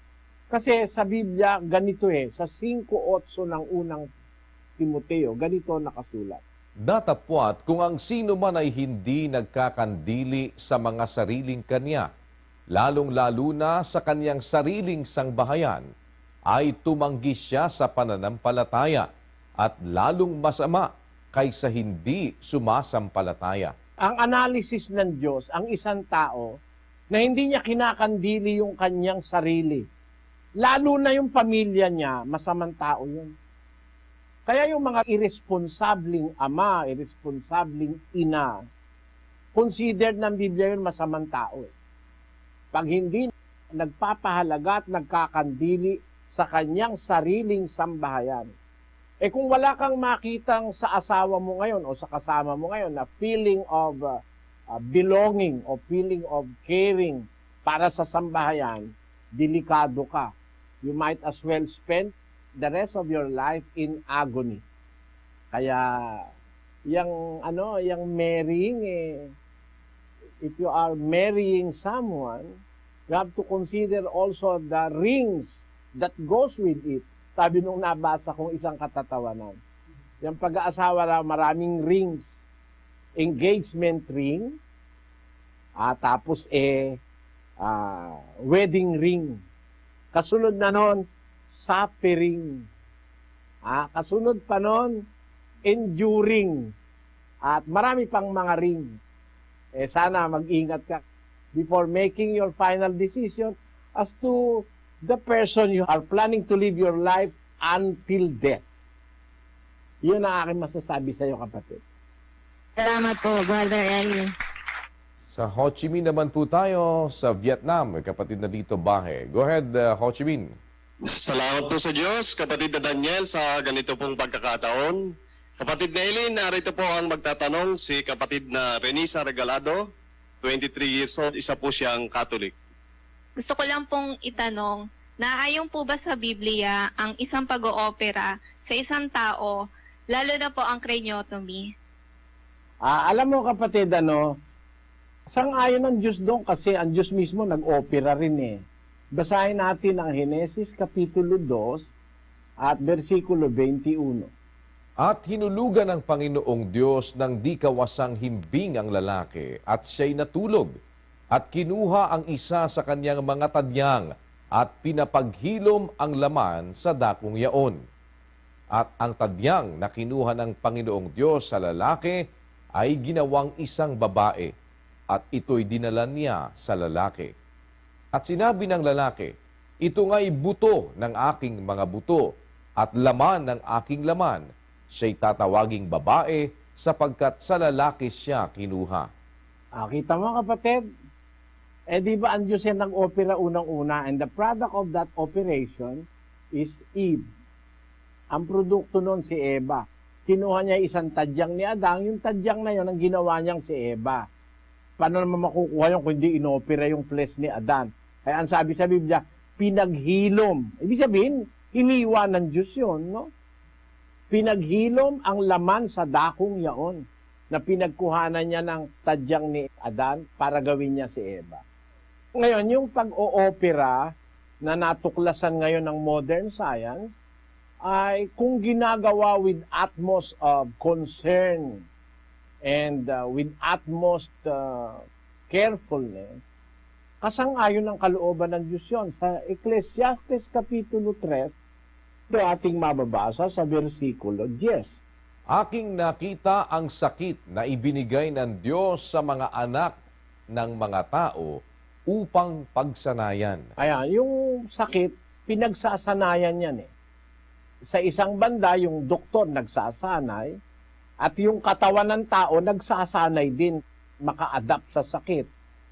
Kasi sa Biblia, ganito sa 5:8 ng unang Timoteo, ganito nakasulat. Datapwat kung ang sino man ay hindi nagkakandili sa mga sariling kanya, lalong-lalo na sa kanyang sariling sangbahayan, ay tumanggi siya sa pananampalataya at lalong masama kaysa hindi sumasampalataya. Ang analysis ng Diyos, ang isang tao na hindi niya kinakandili yung kanyang sarili, lalo na yung pamilya niya, masamang tao yun. Kaya yung mga irresponsabling ama, irresponsabling ina, considered ng Biblia yun masamang tao. Pag hindi nagpapahalaga at nagkakandili sa kanyang sariling sambahayan. Kung wala kang makitang sa asawa mo ngayon o sa kasama mo ngayon na feeling of belonging o feeling of caring para sa sambahayan, delikado ka. You might as well spend the rest of your life in agony. Kaya yung marrying, if you are marrying someone, you have to consider also the rings that goes with it. Sabi nung nabasa kong isang katatawanan. Yung pag-aasawa na maraming rings. Engagement ring, tapos wedding ring. Kasunod na nun, suffering. Kasunod pa nun, enduring. At marami pang mga ring. Sana mag-ingat ka before making your final decision as to the person you are planning to live your life until death. Yun ang aking masasabi sa iyo, kapatid. Salamat po, Brother Eli. Sa Ho Chi Minh naman po tayo sa Vietnam. Kapatid na dito, Bahe. Go ahead, Ho Chi Minh. Salamat po sa Diyos, kapatid na Daniel, sa ganito pong pagkakataon. Kapatid na Eli, narito po ang magtatanong, si kapatid na Renisa Regalado, 23 years old, isa po siyang Catholic. Gusto ko lang pong itanong, naayon po ba sa Biblia ang isang pag-oopera sa isang tao Lalo na po ang craniotomy. Alam mo kapatid, sang-ayon ng Diyos doon kasi ang Diyos mismo nag-opera rin eh. Basahin natin ang Henesis Kapitulo 2 at versikulo 21. At hinulugan ng Panginoong Diyos ng di kawasang himbing ang lalaki at siya'y natulog at kinuha ang isa sa kanyang mga tadyang at pinapaghilom ang laman sa dakong yaon. At ang tadyang na kinuha ng Panginoong Diyos sa lalaki ay ginawang isang babae at ito'y dinala niya sa lalaki. At sinabi ng lalaki, ito nga'y buto ng aking mga buto at laman ng aking laman. Siya'y tatawaging babae sapagkat sa lalaki siya kinuha. Kita mo kapatid, di ba ang Diyos yan nag-opera unang-una and the product of that operation is Eve. Ang produkto nun si Eva. Kinuha niya isang tadyang ni Adang, yung tadyang na yun ang ginawa niyang si Eva. Paano naman makukuha yun kung hindi inopera yung flesh ni Adan? Kaya ang sabi sa Biblia, pinaghilom. Ibig sabihin, iniwa ng Diyos yun, no? Pinaghilom ang laman sa dakong yaon na pinagkuhanan niya ng tadyang ni Adan para gawin niya si Eva. Ngayon, yung pag-oopera na natuklasan ngayon ng modern science ay kung ginagawa with utmost of concern and with utmost carefulness, kasang-ayon ng kalooban ng Diyos yun. Sa Ecclesiastes Kapitulo 3, ito ating mababasa sa versikulo 10. Aking nakita ang sakit na ibinigay ng Diyos sa mga anak ng mga tao upang pagsanayan. Ayan, yung sakit, pinagsasanayan yan eh. Sa isang banda, yung doktor nagsasanay at yung katawan ng tao nagsasanay din maka-adapt sa sakit.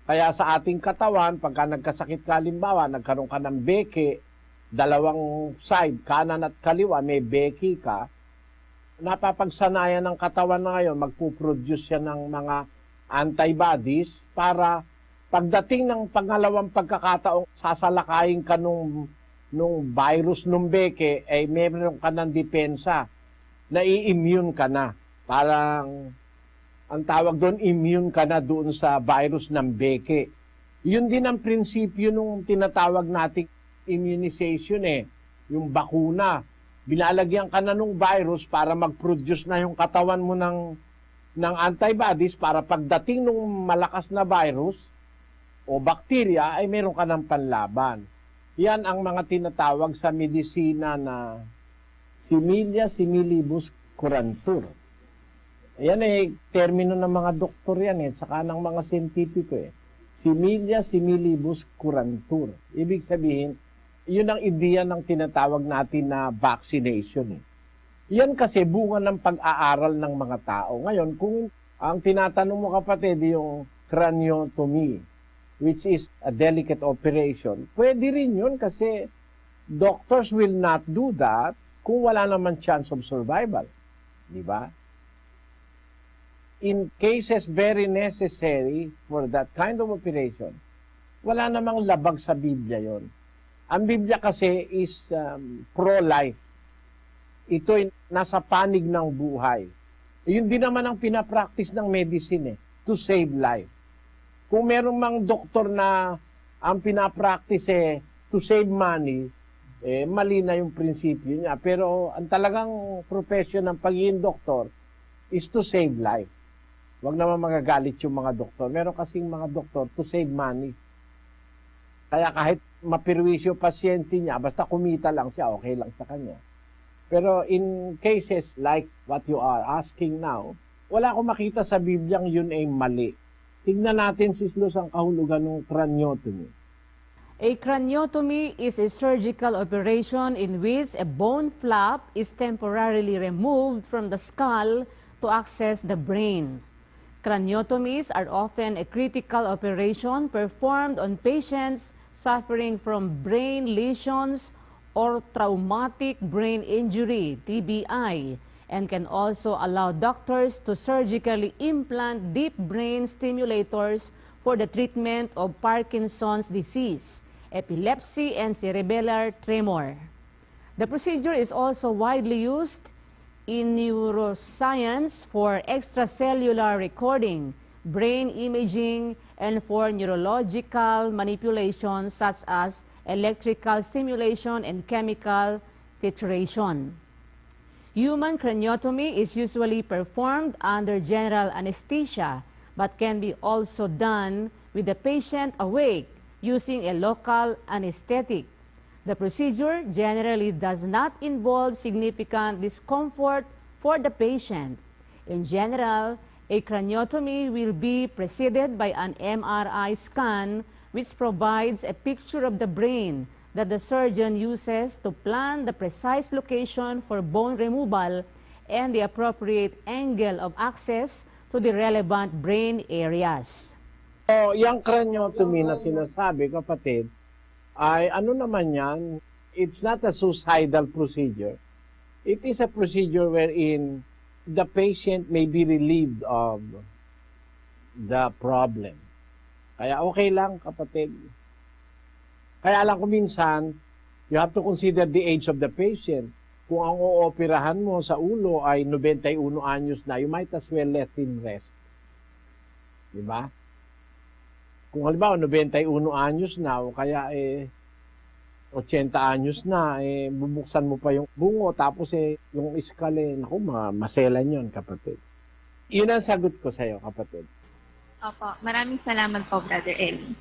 Kaya sa ating katawan, pagka nagkasakit ka, halimbawa, nagkaroon ka ng beke, dalawang side, kanan at kaliwa, may beki ka, napapagsanayan ng katawan na ngayon, magpuproduce yan ng mga antibodies para pagdating ng pangalawang pagkakataong sasalakayin ka nung virus nung beke, ay meron ka ng depensa, na-immune ka na. Parang, ang tawag doon, immune ka na doon sa virus ng beke. Yun din ang prinsipyo nung tinatawag nating immunization eh, yung bakuna. Binalagyan ka na nung virus para mag-produce na yung katawan mo ng antibodies para pagdating nung malakas na virus o bacteria ay meron ka ng panlaban. Yan ang mga tinatawag sa medisina na similia similibus curantur. Yan eh, termino ng mga doktor yan eh, saka ng mga siyentipiko eh. Similia similibus curantur. Ibig sabihin, yun ang ideya ng tinatawag natin na vaccination. Yan kasi bunga ng pag-aaral ng mga tao. Ngayon, kung ang tinatanong mo kapatid, yung craniotomy, which is a delicate operation, pwede rin yun kasi doctors will not do that kung wala naman chance of survival. Di ba? In cases very necessary for that kind of operation, wala namang labag sa Biblia yon. Ang Biblia kasi is pro-life. Ito'y nasa panig ng buhay. Yun din naman ang pinapractice ng medicine to save life. Kung merong mang doktor na ang pinapractice to save money, mali na yung prinsipyo niya. Pero ang talagang profession ng pagiging doktor is to save life. Huwag naman magagalit yung mga doktor. Meron kasing mga doktor to save money. Kaya kahit mapirwisyo pasyente niya, basta kumita lang siya, okay lang sa kanya. Pero in cases like what you are asking now, wala akong makita sa Bibliang yun ay mali. Tignan natin, Sis Luz, ang kahulugan ng craniotomy. A craniotomy is a surgical operation in which a bone flap is temporarily removed from the skull to access the brain. Craniotomies are often a critical operation performed on patients suffering from brain lesions or traumatic brain injury, TBI, and can also allow doctors to surgically implant deep brain stimulators for the treatment of Parkinson's disease, epilepsy, and cerebellar tremor. The procedure is also widely used in neuroscience for extracellular recording, brain imaging, and for neurological manipulations such as electrical stimulation and chemical titration. Human craniotomy is usually performed under general anesthesia but can be also done with the patient awake using a local anesthetic. The procedure generally does not involve significant discomfort for the patient. In general, a craniotomy will be preceded by an MRI scan which provides a picture of the brain that the surgeon uses to plan the precise location for bone removal and the appropriate angle of access to the relevant brain areas. So, yung craniotomy na sinasabi, kapatid, ay ano naman yan? It's not a suicidal procedure. It is a procedure wherein the patient may be relieved of the problem. Kaya okay lang, kapatid. Kaya lang kung minsan, you have to consider the age of the patient. Kung ang ooperahan mo sa ulo ay 91 anyos na, you might as well let him rest. Diba? Kung halimbawa 91 anyos na, o kaya 80 anyos na, bubuksan mo pa yung bungo, tapos yung iskal, naku, maselan yun, kapatid. Yun ang sagot ko sa'yo, kapatid. Opo, maraming salamat po, Brother Eli.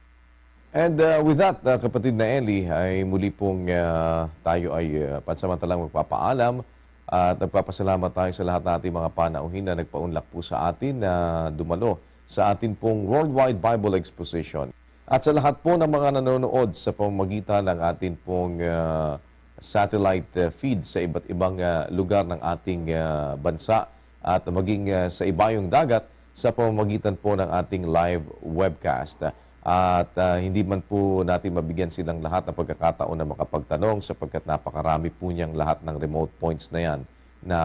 And with that, kapatid na Eli, ay muli pong tayo ay pansamantalang magpapaalam at nagpapasalamat tayo sa lahat ng ating mga panauhin na nagpaunlak po sa atin na dumalo sa atin pong Worldwide Bible Exposition. At sa lahat po ng mga nanonood sa pamamagitan ng atin pong satellite feed sa iba't ibang lugar ng ating bansa at maging sa ibayong dagat sa pamamagitan po ng ating live webcast. At hindi man po natin mabigyan silang lahat ng pagkakataon na makapagtanong sapagkat napakarami po niyang lahat ng remote points na yan na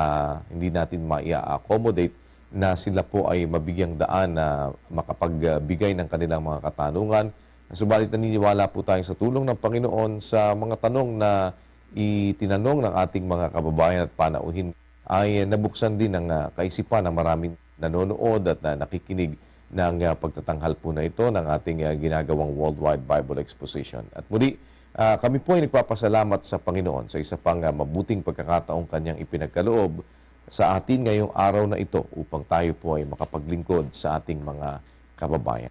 hindi natin maia-accommodate na sila po ay mabigyang daan na makapagbigay ng kanilang mga katanungan. Subalit naniniwala po tayo sa tulong ng Panginoon sa mga tanong na itinanong ng ating mga kababayan at panauhin ay nabuksan din ng kaisipan ng maraming nanonood at nakikinig ng pagtatanghal po na ito ng ating ginagawang Worldwide Bible Exposition. At muli, kami po ay nagpapasalamat sa Panginoon sa isa pang mabuting pagkakataong kanyang ipinagkaloob sa atin ngayong araw na ito upang tayo po ay makapaglingkod sa ating mga kababayan.